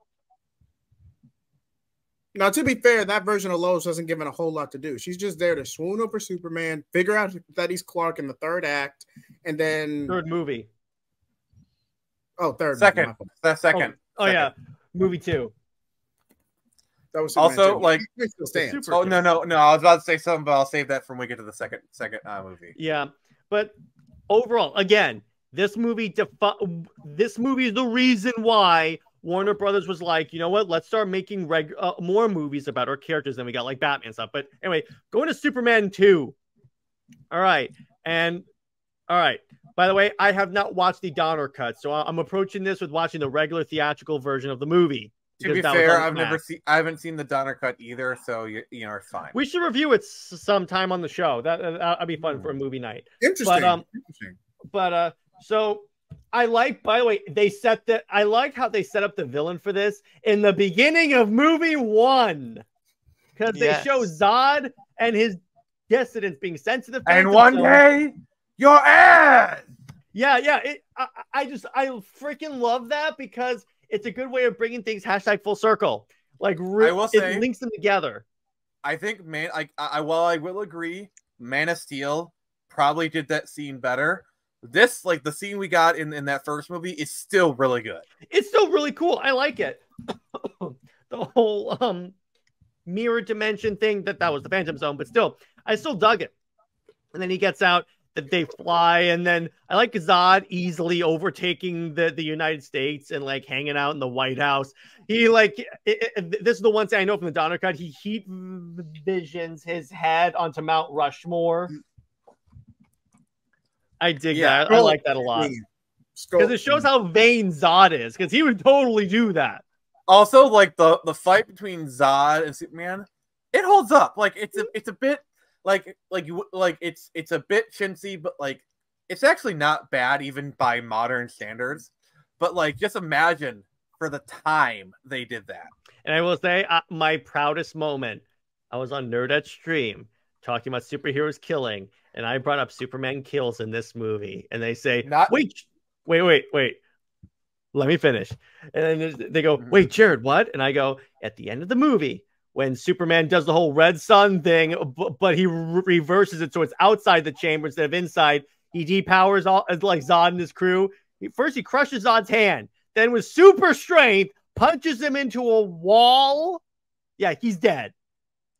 [SPEAKER 5] Now, to be fair, that version of Lois wasn't given a whole lot to do. She's just there to swoon over Superman, figure out that he's Clark in the 3rd act, and then
[SPEAKER 3] 3rd movie.
[SPEAKER 5] Oh, 3rd.
[SPEAKER 2] Second. The second.
[SPEAKER 3] Oh yeah, movie 2.
[SPEAKER 5] That was Superman
[SPEAKER 2] also
[SPEAKER 5] 2.
[SPEAKER 2] like.
[SPEAKER 3] Oh
[SPEAKER 2] no! I was about to say something, but I'll save that for when we get to the second movie.
[SPEAKER 3] Yeah, but overall, again, this movie is the reason why Warner Brothers was like, you know what? Let's start making more movies about our characters than we got, like Batman stuff. But anyway, going to Superman 2. All right. By the way, I have not watched the Donner cut, so I'm approaching this with watching the regular theatrical version of the movie.
[SPEAKER 2] To be fair, I haven't seen the Donner cut either, so you know it's fine.
[SPEAKER 3] We should review it sometime on the show. That'd be fun for a movie night.
[SPEAKER 5] Interesting.
[SPEAKER 3] But so I like. By the way, I like how they set up the villain for this in the beginning of movie 1, because they show Zod and his dissidents being sensitive.
[SPEAKER 2] And one day, your ass.
[SPEAKER 3] Yeah. I freaking love that because it's a good way of bringing things #full circle. Like,
[SPEAKER 2] I will say,
[SPEAKER 3] it links them together.
[SPEAKER 2] I think, while I will agree, Man of Steel probably did that scene better. This, like, the scene we got in that first movie is still really good.
[SPEAKER 3] It's still really cool. I like it. The whole mirror dimension thing, that was the Phantom Zone, but still, I still dug it. And then he gets out, that they fly, and then I like Zod easily overtaking the United States and like hanging out in the White House. He like this is the one thing I know from the Donner cut. He heat visions his head onto Mount Rushmore. I dig that. I like that a lot because it shows how vain Zod is. Because he would totally do that.
[SPEAKER 2] Also, like the fight between Zod and Superman, it holds up. Like it's a bit. It's a bit chintzy, but like it's actually not bad even by modern standards. But like, just imagine for the time they did that.
[SPEAKER 3] And I will say, my proudest moment, I was on Nerdette stream talking about superheroes killing, and I brought up Superman kills in this movie, and they say, wait, let me finish. And then they go, wait, Jared, what? And I go, at the end of the movie, when Superman does the whole red sun thing, but he reverses it so it's outside the chamber instead of inside. He depowers all like Zod and his crew. First, he crushes Zod's hand. Then, with super strength, punches him into a wall. Yeah, he's dead.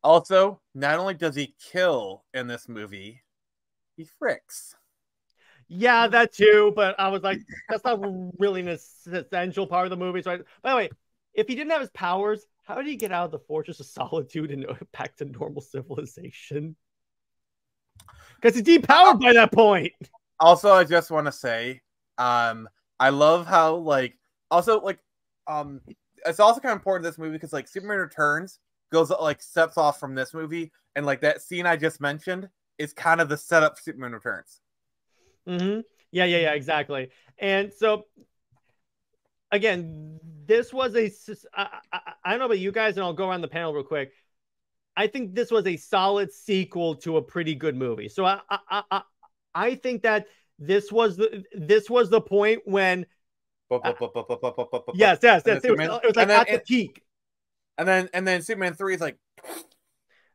[SPEAKER 2] Also, not only does he kill in this movie, he fricks.
[SPEAKER 3] Yeah, that too. But I was like, that's not really an essential part of the movie. So, by the way, if he didn't have his powers, how did he get out of the Fortress of Solitude and back to normal civilization? Because he's depowered by that point.
[SPEAKER 2] Also, I just want to say, I love how, like, also, like, it's also kind of important in this movie because, like, Superman Returns goes, like, steps off from this movie, and, like, that scene I just mentioned is kind of the setup for Superman Returns.
[SPEAKER 3] Mm-hmm. Yeah, exactly. And so, again, this was I don't know about you guys, and I'll go around the panel real quick. I think this was a solid sequel to a pretty good movie. So I think that this was the point when yes, it was like at the peak.
[SPEAKER 2] And then Superman 3 is like,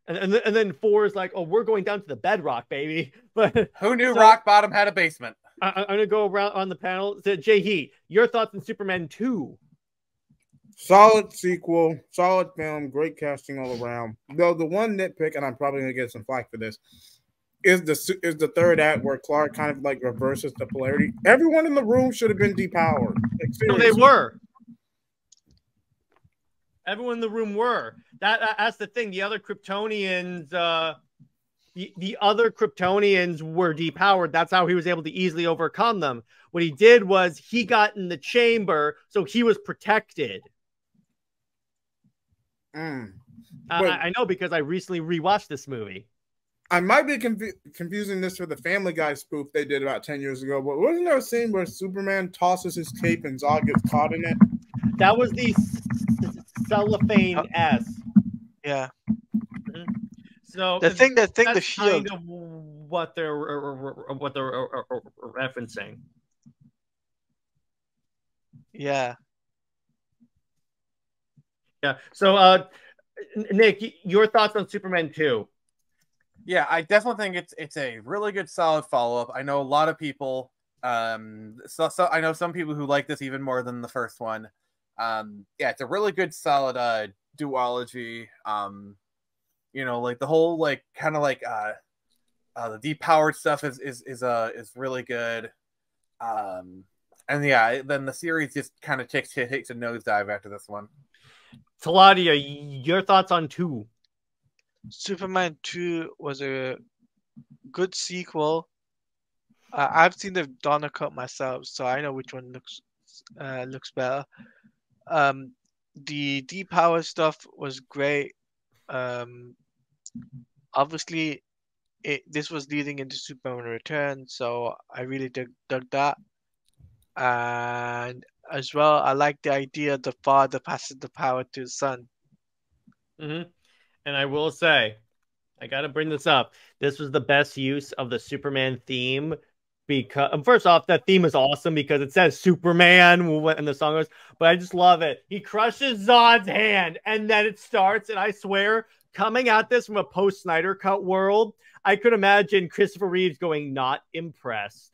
[SPEAKER 3] and then 4 is like, oh, we're going down to the bedrock, baby. But
[SPEAKER 2] who knew rock bottom had a basement?
[SPEAKER 3] I'm gonna go around on the panel. Jay Heat, your thoughts on Superman 2?
[SPEAKER 5] Solid sequel, solid film, great casting all around. Though the one nitpick, and I'm probably gonna get some flack for this, is the third act where Clark kind of like reverses the polarity. Everyone in the room should have been depowered. Like,
[SPEAKER 3] no, they were. Everyone in the room were. That's the thing. The other Kryptonians, the other Kryptonians were depowered. That's how he was able to easily overcome them. What he did was he got in the chamber, so he was protected. I know because I recently rewatched this movie.
[SPEAKER 5] I might be confusing this with the Family Guy spoof they did about 10 years ago, but wasn't there a scene where Superman tosses his cape and Zod gets caught in it?
[SPEAKER 3] That was the cellophane S.
[SPEAKER 4] Yeah.
[SPEAKER 3] Mm-hmm. So
[SPEAKER 4] the shield.
[SPEAKER 3] Kind of what they're referencing.
[SPEAKER 4] Yeah.
[SPEAKER 3] Yeah. So, Nick, your thoughts on Superman 2?
[SPEAKER 2] Yeah, I definitely think it's a really good, solid follow-up. I know a lot of people. So I know some people who like this even more than the first one. Yeah, it's a really good, solid duology. You know, like the whole like kind of like the depowered stuff is really good. And yeah, then the series just kind of takes a nosedive after this one.
[SPEAKER 3] Taladia, your thoughts on 2?
[SPEAKER 4] Superman 2 was a good sequel. I've seen the Donner cut myself, so I know which one looks better. The depower stuff was great. Obviously, this was leading into Superman Returns, so I really dug that. And as well, I like the idea the father passes the power to his son.
[SPEAKER 3] Mm-hmm. And I will say, I got to bring this up. This was the best use of the Superman theme because first off, that theme is awesome because it says Superman and the song goes, but I just love it. He crushes Zod's hand and then it starts, and I swear, coming at this from a post-Snyder Cut world, I could imagine Christopher Reeves going, not impressed.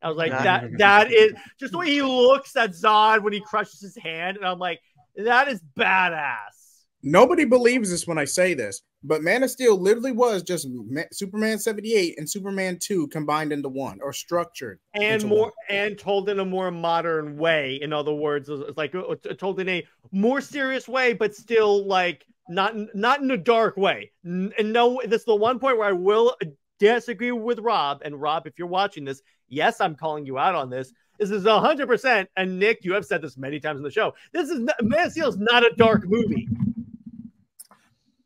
[SPEAKER 3] I was like, that is just the way he looks at Zod when he crushes his hand, and I'm like, that is badass.
[SPEAKER 5] Nobody believes this when I say this, but Man of Steel literally was just Superman 78 and Superman 2 combined into one, or structured
[SPEAKER 3] and more and told in a more modern way. In other words, it's like told in a more serious way, but still like not in a dark way. And no, this is the one point where I will disagree with Rob. And Rob, if you're watching this, yes, I'm calling you out on this. This is 100%. And Nick, you have said this many times in the show. This is Man of Steel is not a dark movie.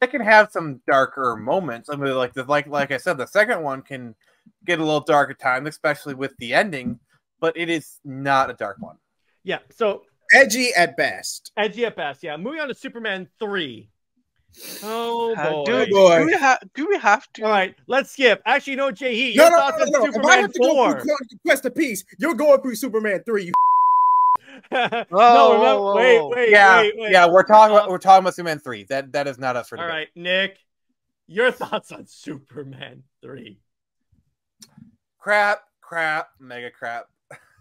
[SPEAKER 2] It can have some darker moments. I mean, like I said, the second one can get a little dark at times, especially with the ending. But it is not a dark one.
[SPEAKER 3] Yeah. So
[SPEAKER 5] edgy at best.
[SPEAKER 3] Edgy at best. Yeah. Moving on to Superman 3. Oh boy.
[SPEAKER 4] Do we have to?
[SPEAKER 3] All right, let's skip. Actually, no, Jay Heat. Your thoughts on Superman
[SPEAKER 5] if I have to
[SPEAKER 3] 4?
[SPEAKER 5] Go through Quest of Peace, you're going through Superman 3. You
[SPEAKER 3] Wait.
[SPEAKER 2] Yeah, we're talking about Superman 3. That is not us for
[SPEAKER 3] all
[SPEAKER 2] debate.
[SPEAKER 3] right, Nick. Your thoughts on Superman 3?
[SPEAKER 2] Crap, mega crap.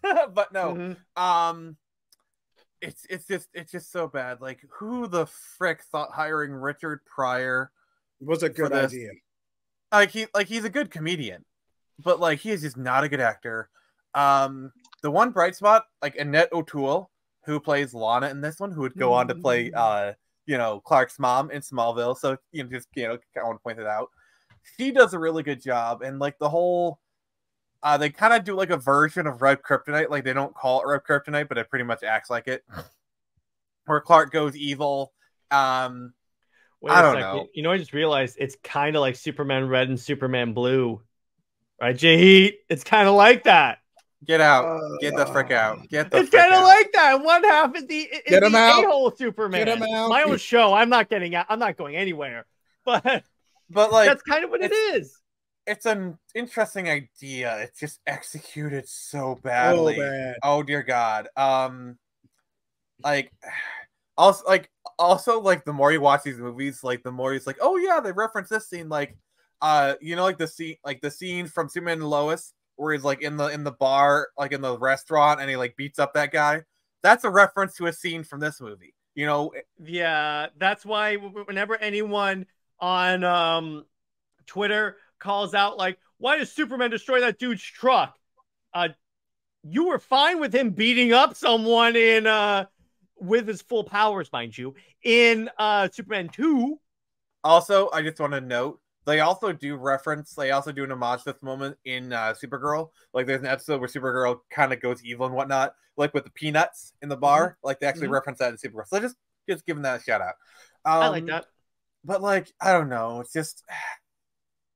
[SPEAKER 2] But no. It's just so bad. Like, who the frick thought hiring Richard Pryor
[SPEAKER 5] was a good idea?
[SPEAKER 2] He's a good comedian, but like he is just not a good actor. The one bright spot, like Annette O'Toole, who plays Lana in this one, who would go on to play Clark's mom in Smallville. So I want to point it out. She does a really good job, and like the whole. They kind of do like a version of Red Kryptonite. Like they don't call it Red Kryptonite, but it pretty much acts like it. Where Clark goes evil. I don't know.
[SPEAKER 3] You know, I just realized it's kind of like Superman Red and Superman Blue. Right, Jay? It's kind of like that.
[SPEAKER 2] Get out. Get the frick out.
[SPEAKER 3] It's kind of like that. One half is the a-hole Superman.
[SPEAKER 5] Get him out.
[SPEAKER 3] My own show. I'm not getting out. I'm not going anywhere. But
[SPEAKER 2] like
[SPEAKER 3] that's kind of what it is.
[SPEAKER 2] It's an interesting idea. It's just executed so badly. Oh dear God. Also, the more you watch these movies, like the more it's like, oh yeah, they reference this scene, like, the scene from Superman and Lois, where he's like in the bar, like in the restaurant, and he like beats up that guy. That's a reference to a scene from this movie. You know? Yeah,
[SPEAKER 3] that's why whenever anyone on Twitter calls out like, why does Superman destroy that dude's truck? You were fine with him beating up someone in with his full powers, mind you, in Superman 2.
[SPEAKER 2] Also, I just want to note, they also do an homage to this moment in Supergirl. Like there's an episode where Supergirl kind of goes evil and whatnot, like with the peanuts in the bar. Like they actually reference that in Supergirl. So just giving that a shout out.
[SPEAKER 3] I like that.
[SPEAKER 2] But like, I don't know. It's just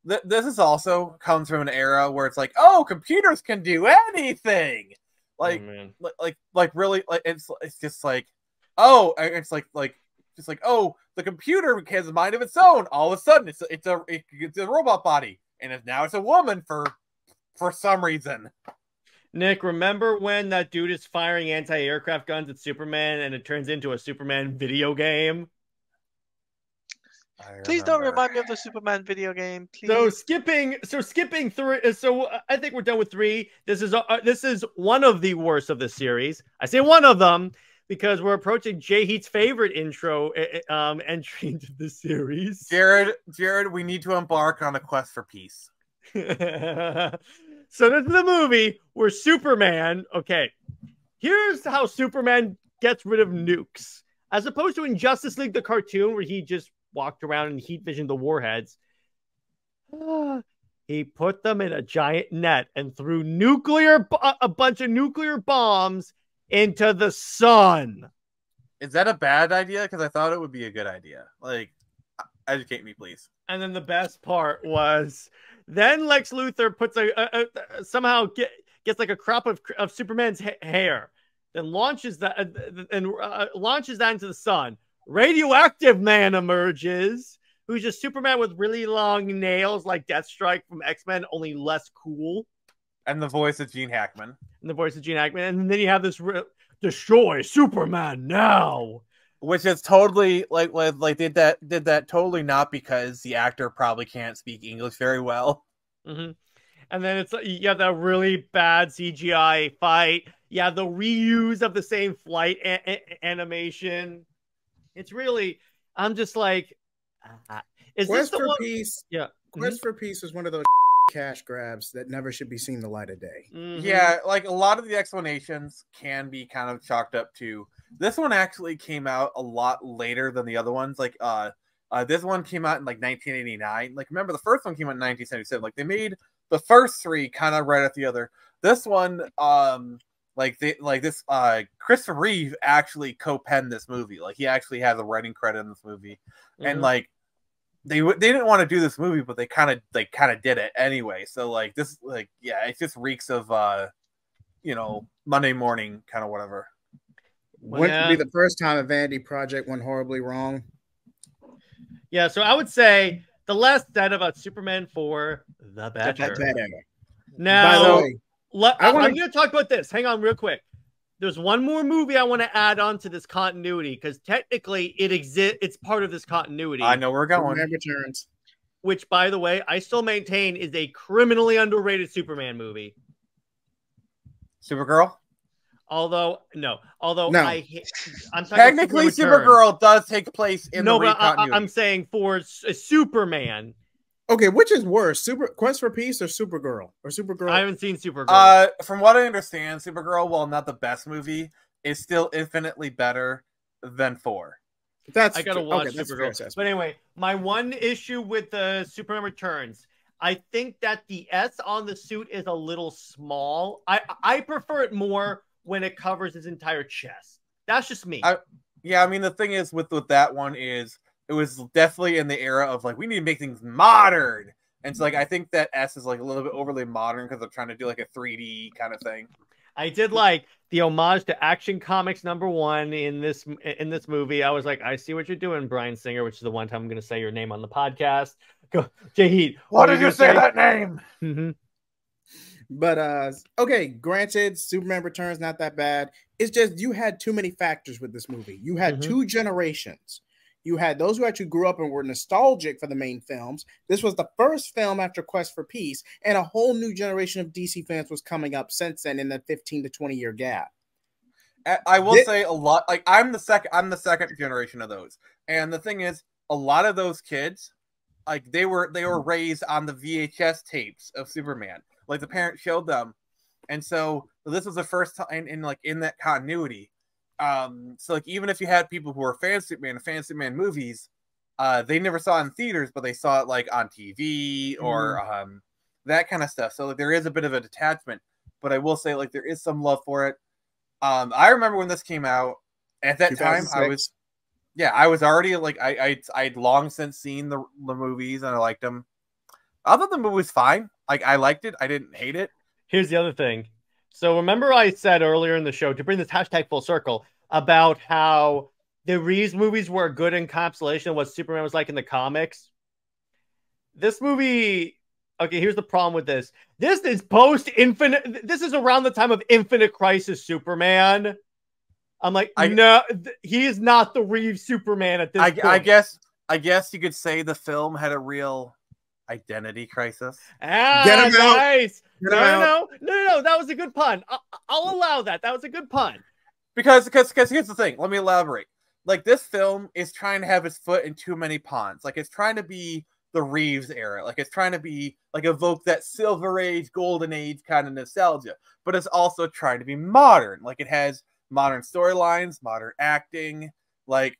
[SPEAKER 2] this is also comes from an era where it's like, oh, computers can do anything. Like, really, like it's just like, oh, it's like just like, oh, the computer has a mind of its own. All of a sudden, it's a robot body, and now it's a woman for some reason.
[SPEAKER 3] Nick, remember when that dude is firing anti-aircraft guns at Superman, and it turns into a Superman video game?
[SPEAKER 4] Please don't remind me of the Superman video game, please.
[SPEAKER 3] So skipping through. So I think we're done with 3. This is one of the worst of the series. I say one of them because we're approaching Jay Heat's favorite intro entry into the series.
[SPEAKER 2] Jared, we need to embark on a quest for peace.
[SPEAKER 3] So this is the movie where Superman. Okay, here's how Superman gets rid of nukes, as opposed to in Justice League the cartoon where he just walked around and heat visioned the warheads. He put them in a giant net and threw a bunch of nuclear bombs into the sun.
[SPEAKER 2] Is that a bad idea? Because I thought it would be a good idea. Like, educate me, please.
[SPEAKER 3] And then the best part was, then Lex Luthor puts somehow gets like a crop of Superman's hair, then launches that into the sun. Radioactive Man emerges, who's just Superman with really long nails like Deathstrike from X-Men, only less cool.
[SPEAKER 2] And the voice of Gene Hackman.
[SPEAKER 3] And the voice of Gene Hackman. And then you have this destroy Superman now.
[SPEAKER 2] Which is totally like did that totally not because the actor probably can't speak English very well.
[SPEAKER 3] Mm-hmm. And then it's you have that really bad CGI fight. Yeah, the reuse of the same flight animation. It's really, I'm just like, is
[SPEAKER 5] Quest
[SPEAKER 3] this the
[SPEAKER 5] for
[SPEAKER 3] one?
[SPEAKER 5] Peace?
[SPEAKER 3] Yeah,
[SPEAKER 5] Quest for Peace was one of those cash grabs that never should be seen the light of day.
[SPEAKER 3] Mm-hmm.
[SPEAKER 2] Yeah, like a lot of the explanations can be kind of chalked up to this one actually came out a lot later than the other ones. Like this one came out in like 1989. Like remember the first one came out in 1977. Like they made the first three kind of right at the other. This one Christoper Reeve actually co-penned this movie. Like he actually has a writing credit in this movie. Mm-hmm. And like they didn't want to do this movie, but they kind of did it anyway. So like this, like, yeah, it just reeks of Monday morning kind of whatever.
[SPEAKER 5] Wouldn't be the first time a vanity project went horribly wrong.
[SPEAKER 3] Yeah, so I would say the less said about Superman 4, the better. Now,
[SPEAKER 5] by the way,
[SPEAKER 3] I'm going to talk about this. Hang on real quick. There's one more movie I want to add on to this continuity because technically it exists. It's part of this continuity.
[SPEAKER 2] I know we're going.
[SPEAKER 5] Superman Returns.
[SPEAKER 3] Which, by the way, I still maintain is a criminally underrated Superman movie.
[SPEAKER 2] Supergirl?
[SPEAKER 3] Although
[SPEAKER 5] no.
[SPEAKER 3] I'm
[SPEAKER 2] technically Supergirl does take place in the continuity.
[SPEAKER 3] I'm saying for Superman.
[SPEAKER 5] Okay, which is worse, Quest for Peace or Supergirl?
[SPEAKER 3] I haven't seen Supergirl.
[SPEAKER 2] From what I understand, Supergirl, while not the best movie, is still infinitely better than 4.
[SPEAKER 3] I gotta watch Supergirl. But anyway, my one issue with the Superman Returns, I think that the S on the suit is a little small. I prefer it more when it covers his entire chest. That's just me.
[SPEAKER 2] I mean, the thing is with that one is it was definitely in the era of like we need to make things modern, and so like I think that S is like a little bit overly modern because they're trying to do like a 3D kind of thing.
[SPEAKER 3] I did like the homage to Action Comics #1 in this movie. I was like, I see what you're doing, Bryan Singer, which is the one time I'm going to say your name on the podcast. Go, Jahid.
[SPEAKER 2] What did you say that name?
[SPEAKER 3] Mm-hmm.
[SPEAKER 5] But okay, granted, Superman Returns not that bad. It's just you had too many factors with this movie. You had two generations. You had those who actually grew up and were nostalgic for the main films. This was the first film after Quest for Peace, and a whole new generation of DC fans was coming up since then in that 15 to 20 year gap.
[SPEAKER 2] I will say a lot. Like I'm the second generation of those, and the thing is, a lot of those kids, like they were raised on the VHS tapes of Superman. Like the parents showed them, and so this was the first time in that continuity. So like even if you had people who were fans of Superman movies, they never saw it in theaters, but they saw it like on TV or that kind of stuff. So like there is a bit of a detachment, but I will say like there is some love for it. I remember when this came out. At that time, I was already like I'd long since seen the movies and I liked them. I thought the movie was fine. Like I liked it. I didn't hate it.
[SPEAKER 3] Here's the other thing. So remember I said earlier in the show, to bring this hashtag full circle, about how the Reeves movies were a good encapsulation of what Superman was like in the comics? This movie, okay, here's the problem with this. This is post-Infinite. This is around the time of Infinite Crisis Superman. I'm like, no, he is not the Reeves Superman at this point.
[SPEAKER 2] I guess you could say the film had a real identity crisis.
[SPEAKER 5] Get him
[SPEAKER 3] nice.
[SPEAKER 5] out.
[SPEAKER 3] No. That was a good pun. I'll allow that. That was a good pun.
[SPEAKER 2] Because here's the thing. Let me elaborate. Like this film is trying to have its foot in too many ponds. Like it's trying to be the Reeves era. Like it's trying to be like evoke that Silver Age, Golden Age kind of nostalgia. But it's also trying to be modern. Like it has modern storylines, modern acting. Like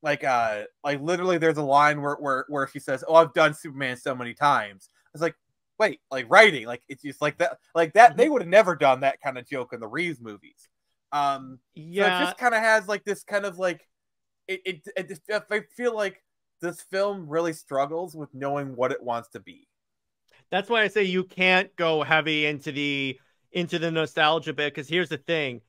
[SPEAKER 2] literally there's a line where she says, "Oh, I've done Superman so many times." It's like, wait, like writing, like it's just like that they would have never done that kind of joke in the Reeves movies. So it just kind of has like this kind of like I feel like this film really struggles with knowing what it wants to be.
[SPEAKER 3] That's why I say you can't go heavy into the nostalgia bit, because here's the thing.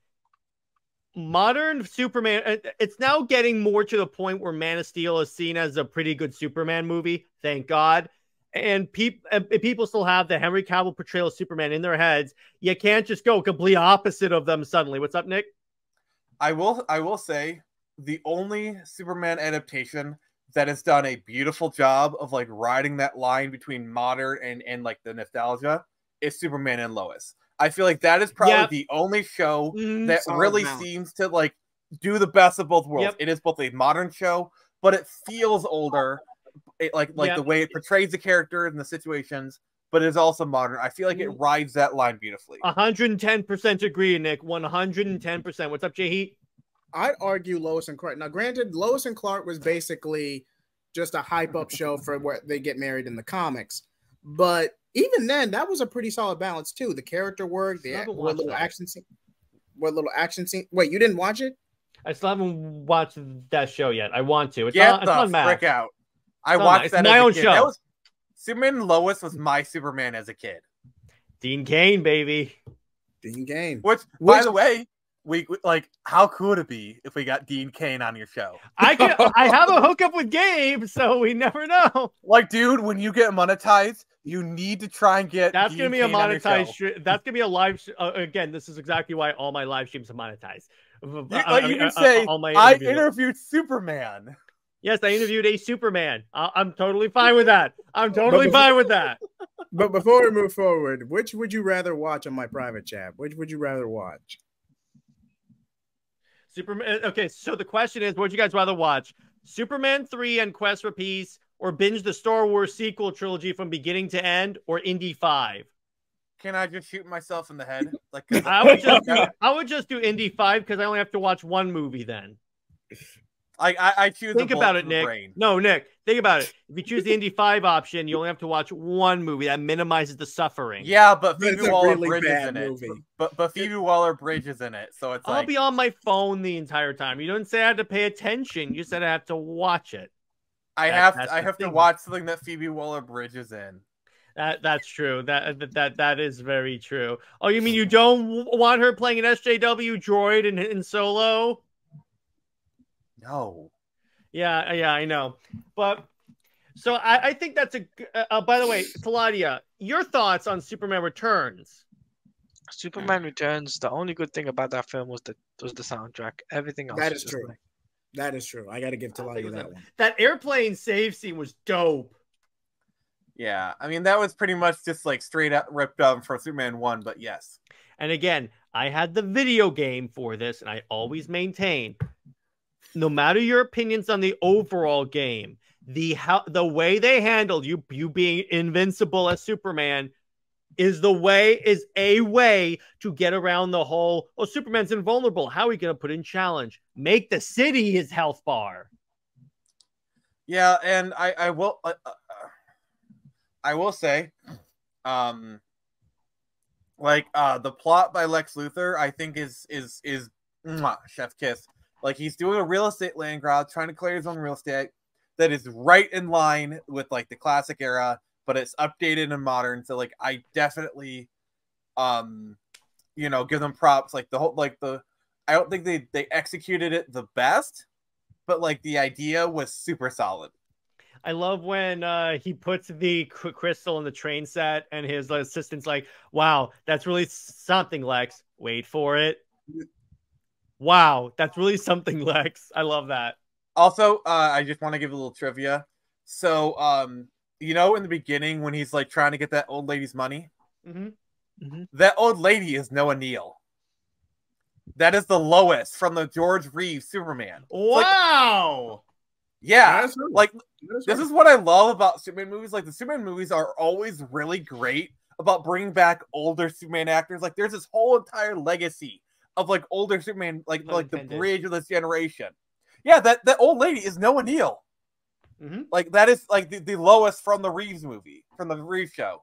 [SPEAKER 3] Modern Superman, it's now getting more to the point where Man of Steel is seen as a pretty good Superman movie, thank God. and people still have the Henry Cavill portrayal of Superman in their heads, you can't just go complete opposite of them suddenly. What's up, Nick?
[SPEAKER 2] I will say the only Superman adaptation that has done a beautiful job of like riding that line between modern and like the nostalgia is Superman and Lois. I feel like that is probably the only show that really seems to like do the best of both worlds. It is both a modern show, but it feels older, like the way it portrays the characters and the situations, but it's also modern. I feel like it rides that line beautifully.
[SPEAKER 3] 110% agree, Nick. 110%. What's up, Jay?
[SPEAKER 5] I'd argue Lois and Clark. Now, granted, Lois and Clark was basically just a hype-up show for where they get married in the comics. But even then, that was a pretty solid balance, too. The character work, what little action scene. Wait, you didn't watch it?
[SPEAKER 3] I still haven't watched that show yet. I want to. It's
[SPEAKER 2] Get
[SPEAKER 3] on
[SPEAKER 2] the frick out. I watched that as a kid.
[SPEAKER 3] Show.
[SPEAKER 2] Superman and Lois was my Superman as a kid.
[SPEAKER 3] Dean Cain, baby.
[SPEAKER 5] Dean Cain.
[SPEAKER 2] Which by the way, we like, how cool would it be if we got Dean Cain on your show?
[SPEAKER 3] I have a hookup with Gabe, so we never know.
[SPEAKER 2] Like, dude, when you get monetized, you need to try and get.
[SPEAKER 3] That's gonna be a monetized. That's gonna be a live. Again, this is exactly why all my live streams are monetized.
[SPEAKER 2] You can say I interviewed Superman.
[SPEAKER 3] Yes, I interviewed a Superman. I'm totally fine with that. I'm totally fine with that.
[SPEAKER 5] But before we move forward, which would you rather watch on my private chat? Which would you rather watch?
[SPEAKER 3] Superman. Okay, so the question is, what would you guys rather watch? Superman 3 and Quest for Peace, or binge the Star Wars sequel trilogy from beginning to end, or Indy 5?
[SPEAKER 2] Can I just shoot myself in the head? Like
[SPEAKER 3] I would just do Indy 5 because I only have to watch one movie then.
[SPEAKER 2] I choose.
[SPEAKER 3] Think about it, Nick.
[SPEAKER 2] Brain.
[SPEAKER 3] No, Nick. Think about it. If you choose the Indy 5 option, you only have to watch one movie. That minimizes the suffering.
[SPEAKER 2] Yeah, but Phoebe Waller-Bridge is in it. But Phoebe Waller-Bridge is in it, so it's
[SPEAKER 3] I'll be on my phone the entire time. You don't say I had to pay attention. You said I have to watch it.
[SPEAKER 2] I have to watch something that Phoebe Waller-Bridge is in.
[SPEAKER 3] That's true. That is very true. Oh, you mean you don't want her playing an SJW droid in Solo?
[SPEAKER 2] No.
[SPEAKER 3] Yeah, I know. But so I think that's a. By the way, Taladia, your thoughts on Superman Returns?
[SPEAKER 4] Superman Returns. The only good thing about that film was the soundtrack. Everything else.
[SPEAKER 5] That is true. That is true. I got to give Taladia that one.
[SPEAKER 3] That airplane save scene was dope.
[SPEAKER 2] Yeah, I mean, that was pretty much just like straight up ripped up from Superman 1, but yes.
[SPEAKER 3] And again, I had the video game for this, and I always maintain, no matter your opinions on the overall game, the way they handled you being invincible as Superman is a way to get around the whole, oh, Superman's invulnerable. How are we going to put in challenge? Make the city his health bar.
[SPEAKER 2] Yeah, and I will say, the plot by Lex Luthor, I think is chef kiss. Like, he's doing a real estate land grab, trying to clear his own real estate that is right in line with like the classic era, but it's updated and modern. So like, I definitely, give them props. Like I don't think they executed it the best, but like the idea was super solid.
[SPEAKER 3] I love when he puts the crystal in the train set and his assistant's like, wow, that's really something, Lex. Wait for it. Wow, that's really something, Lex. I love that.
[SPEAKER 2] Also, I just want to give a little trivia. So, in the beginning when he's like trying to get that old lady's money, that old lady is Noah Neal. That is the Lois from the George Reeve Superman.
[SPEAKER 3] Wow.
[SPEAKER 2] Yeah, like this is what I love about Superman movies. Like the Superman movies are always really great about bringing back older Superman actors. Like there's this whole entire legacy of like older Superman, like the bridge of this generation. Yeah, that old lady is Noah Neal. Like that is like the Lois from the Reeves movie, from the Reeves show,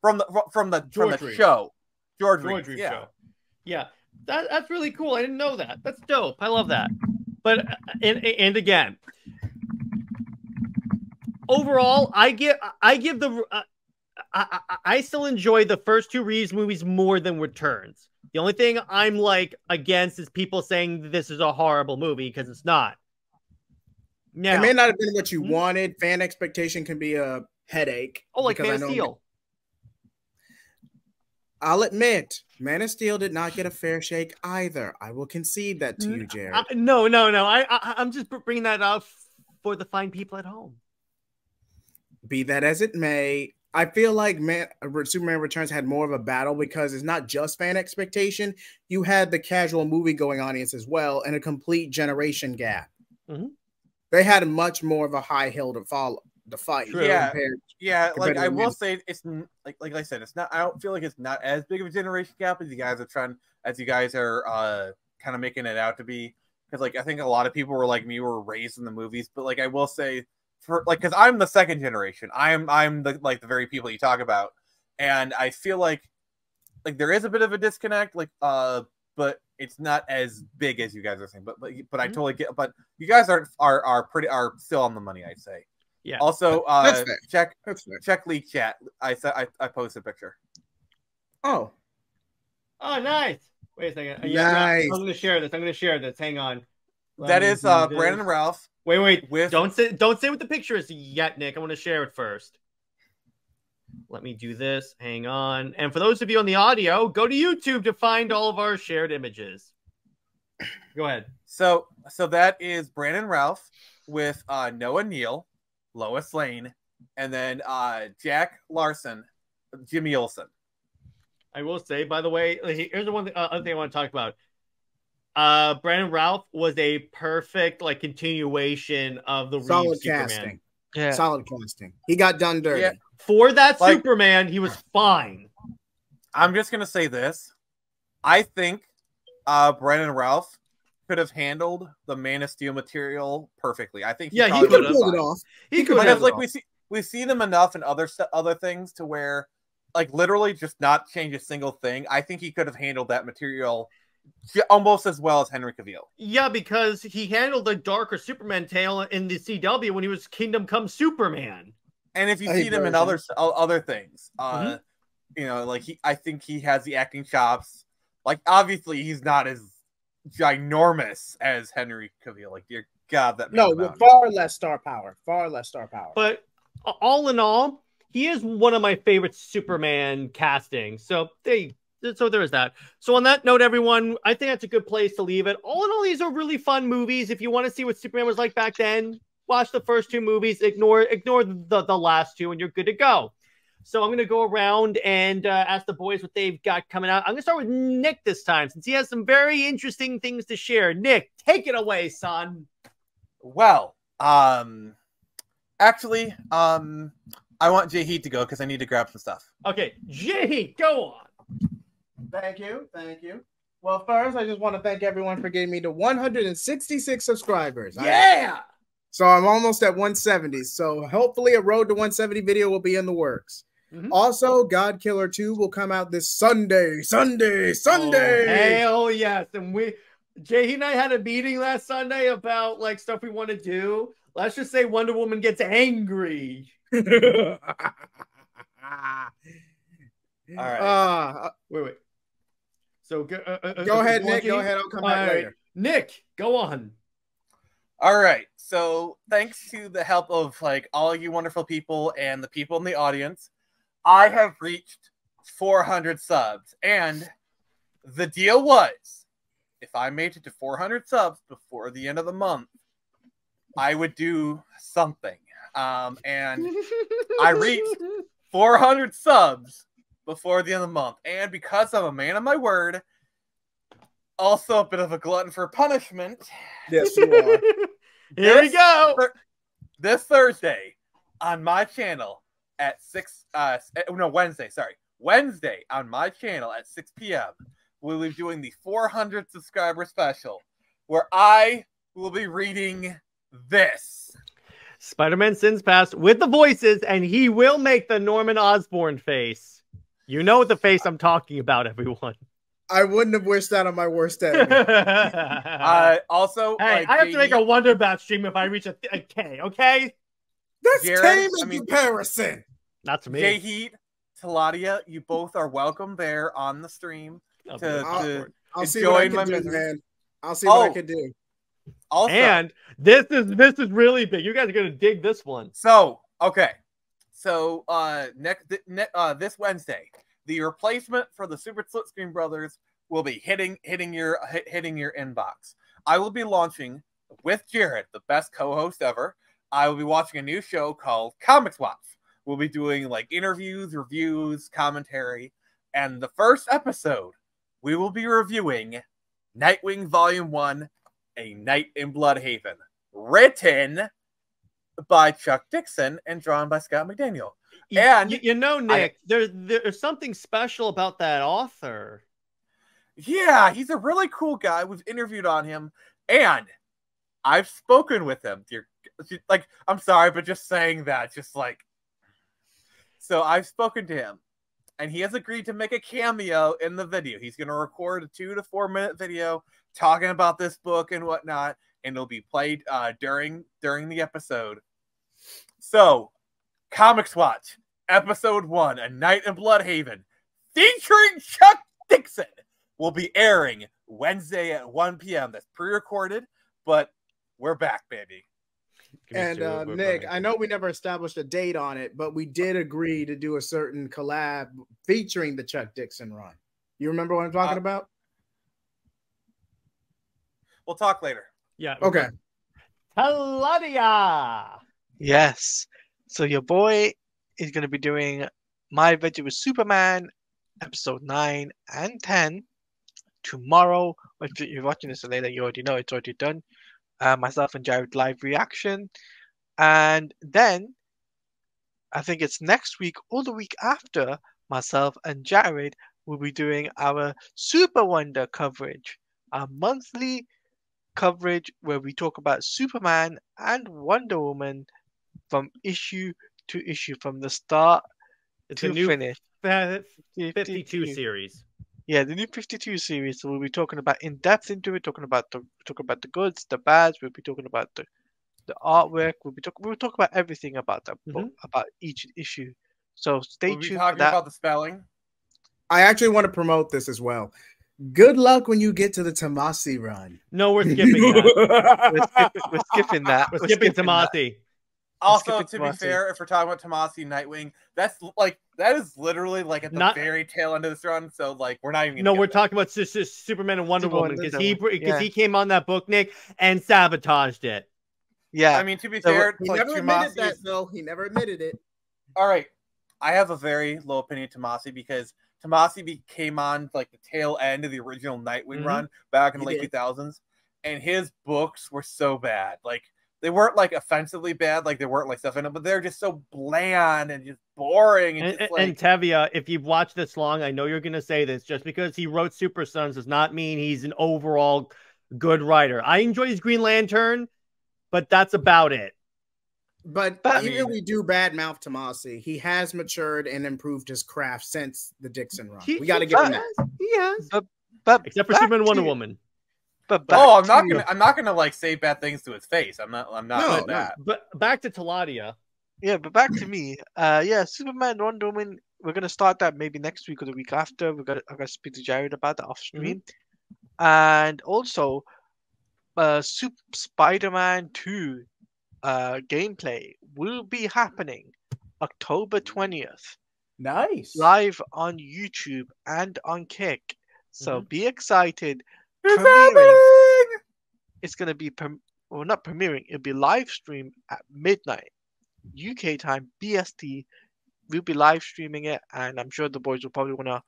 [SPEAKER 2] from the show, George Reeves show.
[SPEAKER 3] Yeah, that's really cool. I didn't know that. That's dope. I love that. But and again, overall, I still enjoy the first two Reeves movies more than Returns. The only thing I'm like against is people saying this is a horrible movie because it's not. Now,
[SPEAKER 5] it may not have been what you wanted. Fan expectation can be a headache.
[SPEAKER 3] Oh, like
[SPEAKER 5] because
[SPEAKER 3] Man
[SPEAKER 5] I
[SPEAKER 3] of
[SPEAKER 5] know
[SPEAKER 3] Steel.
[SPEAKER 5] I'll admit, Man of Steel did not get a fair shake either. I will concede that to you, Jared.
[SPEAKER 3] No. I'm just bringing that up for the fine people at home.
[SPEAKER 5] Be that as it may, I feel like Superman Returns had more of a battle because it's not just fan expectation. You had the casual movie-going audience as well, and a complete generation gap.
[SPEAKER 3] Mm-hmm.
[SPEAKER 5] They had much more of a high hill to follow. The fight,
[SPEAKER 2] like I will say, it's like I said, it's not. I don't feel like it's not as big of a generation gap as you guys are kind of making it out to be. Because like I think a lot of people were like me, were raised in the movies, but like I will say, because I'm the second generation, I'm the the very people you talk about, and I feel like there is a bit of a disconnect, but it's not as big as you guys are saying. But I totally get. But you guys are still on the money, I'd say.
[SPEAKER 3] Yeah.
[SPEAKER 2] Also, check leak chat. I posted a picture.
[SPEAKER 5] Oh,
[SPEAKER 3] nice. Wait a second.
[SPEAKER 5] Nice.
[SPEAKER 3] I'm going to share this. Hang on.
[SPEAKER 2] That is Brandon and Ralph.
[SPEAKER 3] Wait. Don't say what the picture is yet, Nick. I want to share it first. Let me do this. Hang on. And for those of you on the audio, go to YouTube to find all of our shared images. Go ahead.
[SPEAKER 2] So that is Brandon and Ralph with Noah Neal, Lois Lane, and then Jack Larson, Jimmy Olsen.
[SPEAKER 3] I will say, by the way, here's the other thing I want to talk about. Brandon Ralph was a perfect continuation of the
[SPEAKER 5] solid
[SPEAKER 3] Reeve
[SPEAKER 5] casting.
[SPEAKER 3] Superman.
[SPEAKER 4] Yeah.
[SPEAKER 5] Solid casting. He got done dirty.
[SPEAKER 2] Yeah.
[SPEAKER 3] For that Superman, he was fine.
[SPEAKER 2] I'm just gonna say this. I think Brandon Ralph could have handled the Man of Steel material perfectly. I think
[SPEAKER 5] he could have pulled it off.
[SPEAKER 2] He could have. We've seen him enough in other things to where literally just not change a single thing. I think he could have handled that material almost as well as Henry Cavill.
[SPEAKER 3] Yeah, because he handled the darker Superman tale in the CW when he was Kingdom Come Superman.
[SPEAKER 2] And if you see him in other things, I think he has the acting chops. Obviously, he's not as ginormous as Henry Cavill. Dear God,
[SPEAKER 5] far less star power.
[SPEAKER 3] But all in all, he is one of my favorite Superman castings. So there is that. So on that note, everyone, I think that's a good place to leave it. All in all, these are really fun movies. If you want to see what Superman was like back then, watch the first two movies. Ignore the last two, and you're good to go. So I'm going to go around and ask the boys what they've got coming out. I'm going to start with Nick this time, since he has some very interesting things to share. Nick, take it away, son.
[SPEAKER 2] Well, actually, I want Jay Heat to go because I need to grab some stuff.
[SPEAKER 3] Okay, Jay Heat, go on.
[SPEAKER 5] Thank you. Well, first, I just want to thank everyone for getting me to 166 subscribers.
[SPEAKER 3] Yeah!
[SPEAKER 5] So I'm almost at 170. So hopefully a road to 170 video will be in the works. Mm-hmm. Also, God Killer 2 will come out this Sunday.
[SPEAKER 3] Oh, hell yes. And Jay Heat and I had a meeting last Sunday about stuff we want to do. Let's just say Wonder Woman gets angry.
[SPEAKER 2] All right.
[SPEAKER 3] Wait. So
[SPEAKER 5] go ahead, Nick. Go ahead. I'll come back later.
[SPEAKER 3] Nick, go on.
[SPEAKER 2] All right. So thanks to the help of all you wonderful people and the people in the audience, I have reached 400 subs. And the deal was, if I made it to 400 subs before the end of the month, I would do something. And I reached 400 subs before the end of the month. And because I'm a man of my word, also a bit of a glutton for punishment.
[SPEAKER 5] Yes, you are.
[SPEAKER 3] Here we go.
[SPEAKER 2] This Thursday on my channel at Wednesday on my channel at 6 p.m. we'll be doing the 400 subscriber special where I will be reading this.
[SPEAKER 3] Spider-Man Sins Past with the voices, and he will make the Norman Osborn face. You know the face I'm talking about, everyone.
[SPEAKER 5] I wouldn't have wished that on my worst enemy.
[SPEAKER 2] Also,
[SPEAKER 3] hey, I have to make a Wonder Bat stream if I reach a K, okay?
[SPEAKER 5] That's tame in comparison.
[SPEAKER 3] That's me.
[SPEAKER 2] Jay Heat, Taladia, you both are welcome there on the stream.
[SPEAKER 5] I'll see what I can do, man. I'll see what I can do.
[SPEAKER 3] Also, and this is really big. You guys are gonna dig this one.
[SPEAKER 2] So, okay. So this Wednesday, the replacement for the Super Split Screen Brothers will be hitting your inbox. I will be launching with Jared, the best co-host ever. I will be watching a new show called Comic Swaps. We'll be doing like interviews, reviews, commentary, and the first episode we will be reviewing Nightwing Volume 1, A Night in Bloodhaven, written by Chuck Dixon and drawn by Scott McDaniel. And
[SPEAKER 3] Nick, there's something special about that author.
[SPEAKER 2] Yeah, he's a really cool guy. We've interviewed on him, and I've spoken with him. Like, I'm sorry, but just saying that, just like, so I've spoken to him, and he has agreed to make a cameo in the video. He's going to record a 2 to 4 minute video talking about this book and whatnot, and it'll be played during the episode. So, Comics Watch, Episode 1, A Night in Bloodhaven, featuring Chuck Dixon, will be airing Wednesday at 1 p.m. That's pre-recorded, but we're back, baby.
[SPEAKER 5] And Nick, I know we never established a date on it, but we did agree to do a certain collab featuring the Chuck Dixon run. You remember what I'm talking about?
[SPEAKER 2] We'll talk later.
[SPEAKER 3] Yeah.
[SPEAKER 5] Okay.
[SPEAKER 3] Claudia.
[SPEAKER 4] Yes. So your boy is going to be doing My Adventure with Superman, episode 9 and 10 tomorrow. If you're watching this later, you already know it's already done. Myself and Jared live reaction. And then I think it's next week or the week after, myself and Jared will be doing our Super Wonder coverage, our monthly coverage where we talk about Superman and Wonder Woman from issue to issue, from the start to finish.
[SPEAKER 3] 52 series.
[SPEAKER 4] Yeah, the new 52 series. So we'll be talking about in depth into it, talking about the goods, the bads. We'll be talking about the artwork. We'll talk about everything about that book, about each issue. So stay tuned for that.
[SPEAKER 2] About the spelling.
[SPEAKER 5] I actually want to promote this as well. Good luck when you get to the Tomasi run.
[SPEAKER 3] No, we're skipping that.
[SPEAKER 4] We're skipping that.
[SPEAKER 3] We're skipping Tomasi.
[SPEAKER 2] Also, to be fair, if we're talking about Tomasi Nightwing, that is literally like at the very tail end of this run. So like we're not even.
[SPEAKER 3] No, we're talking about Superman and Wonder Woman because he came on that book, Nick, and sabotaged it.
[SPEAKER 4] Yeah,
[SPEAKER 2] I mean, to be fair,
[SPEAKER 5] he never admitted that though. He never admitted it.
[SPEAKER 2] All right, I have a very low opinion of Tomasi because Tomasi came on like the tail end of the original Nightwing run back in the late 2000s, and his books were so bad. Like they weren't like offensively bad, like they weren't like stuff in it, but they're just so bland and just boring. And
[SPEAKER 3] Tevia, if you've watched this long, I know you're going to say this. Just because he wrote Super Sons does not mean he's an overall good writer. I enjoy his Green Lantern, but that's about it.
[SPEAKER 5] But even we do badmouth Tomasi, he has matured and improved his craft since the Dixon run. We got to give him that.
[SPEAKER 3] He has,
[SPEAKER 4] but
[SPEAKER 3] except for Superman and Wonder Woman.
[SPEAKER 4] But
[SPEAKER 2] I'm not gonna like say bad things to his face. I'm not like that.
[SPEAKER 3] But back to Taladia.
[SPEAKER 4] Yeah, but back to me. Superman, Wonder Woman. We're gonna start that maybe next week or the week after. I gotta speak to Jared about that off stream, and also, Spider-Man 2, gameplay will be happening October 20th.
[SPEAKER 5] Nice.
[SPEAKER 4] Live on YouTube and on Kick. So be excited. It's going to be, not premiering, it'll be live streamed at midnight UK time, BST. We'll be live streaming it, and I'm sure the boys will probably want to.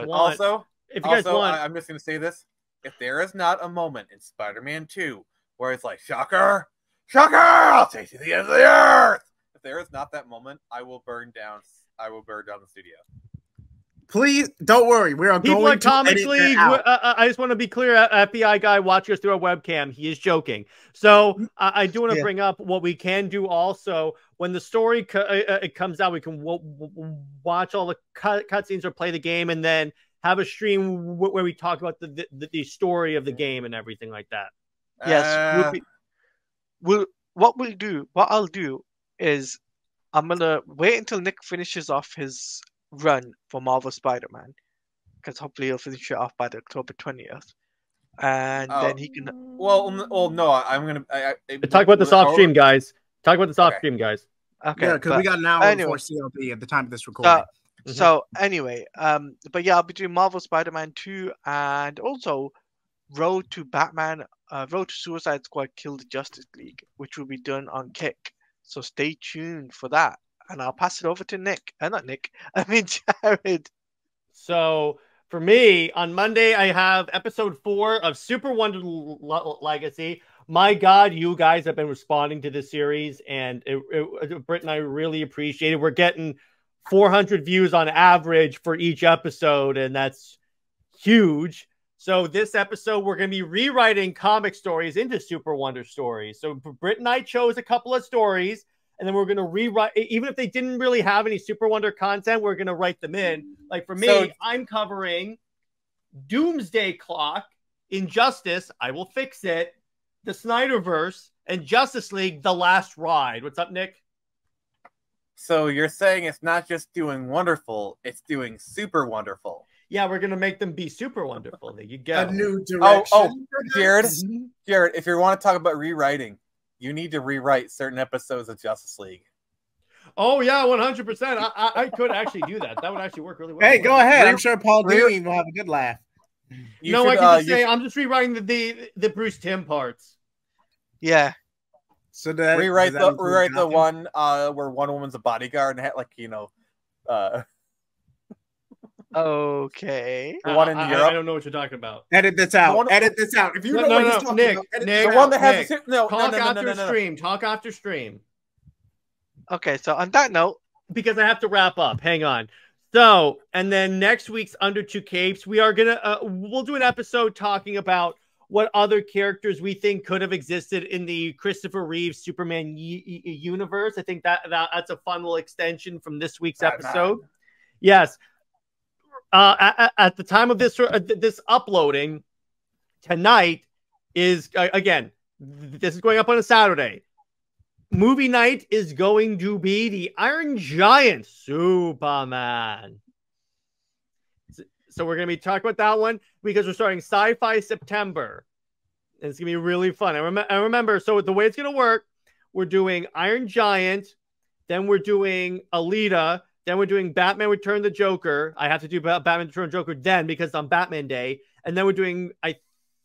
[SPEAKER 2] Also, I'm just going to say this: if there is not a moment in Spider-Man 2 where it's like, shocker, I'll take you to the end of the earth. If there is not that moment, I will burn down the studio.
[SPEAKER 5] Please don't worry. We are
[SPEAKER 3] People
[SPEAKER 5] going
[SPEAKER 3] at
[SPEAKER 5] to
[SPEAKER 3] Comics
[SPEAKER 5] edit
[SPEAKER 3] League. I just want to be clear. FBI guy watching us through a webcam. He is joking. So I do want to bring up what we can do also when the story it comes out. We can watch all the cutscenes or play the game, and then have a stream where we talk about the story of the game and everything like that.
[SPEAKER 4] Yes, what I'll do is I'm gonna wait until Nick finishes off his run for Marvel Spider-Man, because hopefully he'll finish it off by the October 20th, and then he can.
[SPEAKER 2] Well, no, I'm gonna
[SPEAKER 3] talk about this off stream, guys. Talk about this off stream, guys.
[SPEAKER 4] Okay,
[SPEAKER 5] Yeah, because we got an hour before CLP at the time of this recording.
[SPEAKER 4] So anyway, but yeah, between Marvel Spider-Man 2 and also Road to Batman, Road to Suicide Squad Kill the Justice League, which will be done on Kick. So stay tuned for that. And I'll pass it over to Nick. Not Nick, I mean Jared.
[SPEAKER 3] So for me, on Monday, I have episode 4 of Super Wonder Legacy. My God, you guys have been responding to this series, and Britt and I really appreciate it. We're getting 400 views on average for each episode, and that's huge. So this episode, we're going to be rewriting comic stories into Super Wonder stories. So Britt and I chose a couple of stories, and then we're going to rewrite, even if they didn't really have any Super Wonder content, we're going to write them in. Like for me, I'm covering Doomsday Clock, Injustice, I Will Fix It, the Snyderverse, and Justice League, The Last Ride. What's up, Nick?
[SPEAKER 2] So you're saying it's not just doing wonderful, it's doing super wonderful.
[SPEAKER 3] Yeah, we're going to make them be super wonderful. There you go.
[SPEAKER 5] A new direction.
[SPEAKER 2] Jared, if you want to talk about rewriting, you need to rewrite certain episodes of Justice League.
[SPEAKER 3] Oh, yeah, 100%. I could actually do that. That would actually work really well.
[SPEAKER 5] Hey, go ahead. I'm sure Paul Dini will have a good laugh.
[SPEAKER 3] I can just say I'm just rewriting the Bruce Timm parts.
[SPEAKER 4] Yeah.
[SPEAKER 5] So that
[SPEAKER 2] rewrite the one where Wonder Woman's a bodyguard and had
[SPEAKER 4] okay.
[SPEAKER 2] The one in Europe.
[SPEAKER 3] I don't know what you're talking about.
[SPEAKER 5] Edit this out. Edit this out. If you know what he's talking
[SPEAKER 3] Nick,
[SPEAKER 5] about,
[SPEAKER 3] Nick,
[SPEAKER 2] the one that has
[SPEAKER 3] Talk after stream.
[SPEAKER 4] Okay, so on that note,
[SPEAKER 3] because I have to wrap up. Hang on. So, and then next week's Under Two Capes, we are gonna we'll do an episode talking about what other characters we think could have existed in the Christoper Reeve Superman universe. I think that's a fun little extension from this week's episode. Yes. At the time of this uploading tonight is again, this is going up on a Saturday. Movie night is going to be the Iron Giant Superman. So we're going to be talking about that one because we're starting Sci-Fi September. And it's going to be really fun. I remember, so the way it's going to work, we're doing Iron Giant, then we're doing Alita, then we're doing Batman Return the Joker. I have to do Batman Return the Joker then because it's on Batman Day. And then we're doing, I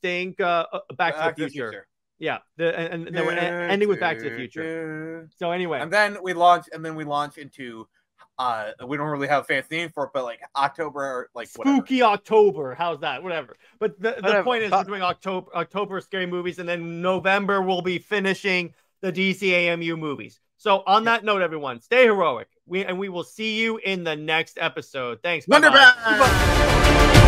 [SPEAKER 3] think, Back to the Future. Yeah, and then we're ending with Back to the Future. So anyway,
[SPEAKER 2] and then we launch into we don't really have a fancy name for it, but like October, like
[SPEAKER 3] spooky whatever. October. How's that? Whatever. But the point is, we're doing October scary movies, and then November we'll be finishing the DC AMU movies. So on that note, everyone, stay heroic. We will see you in the next episode. Thanks. Bye-bye.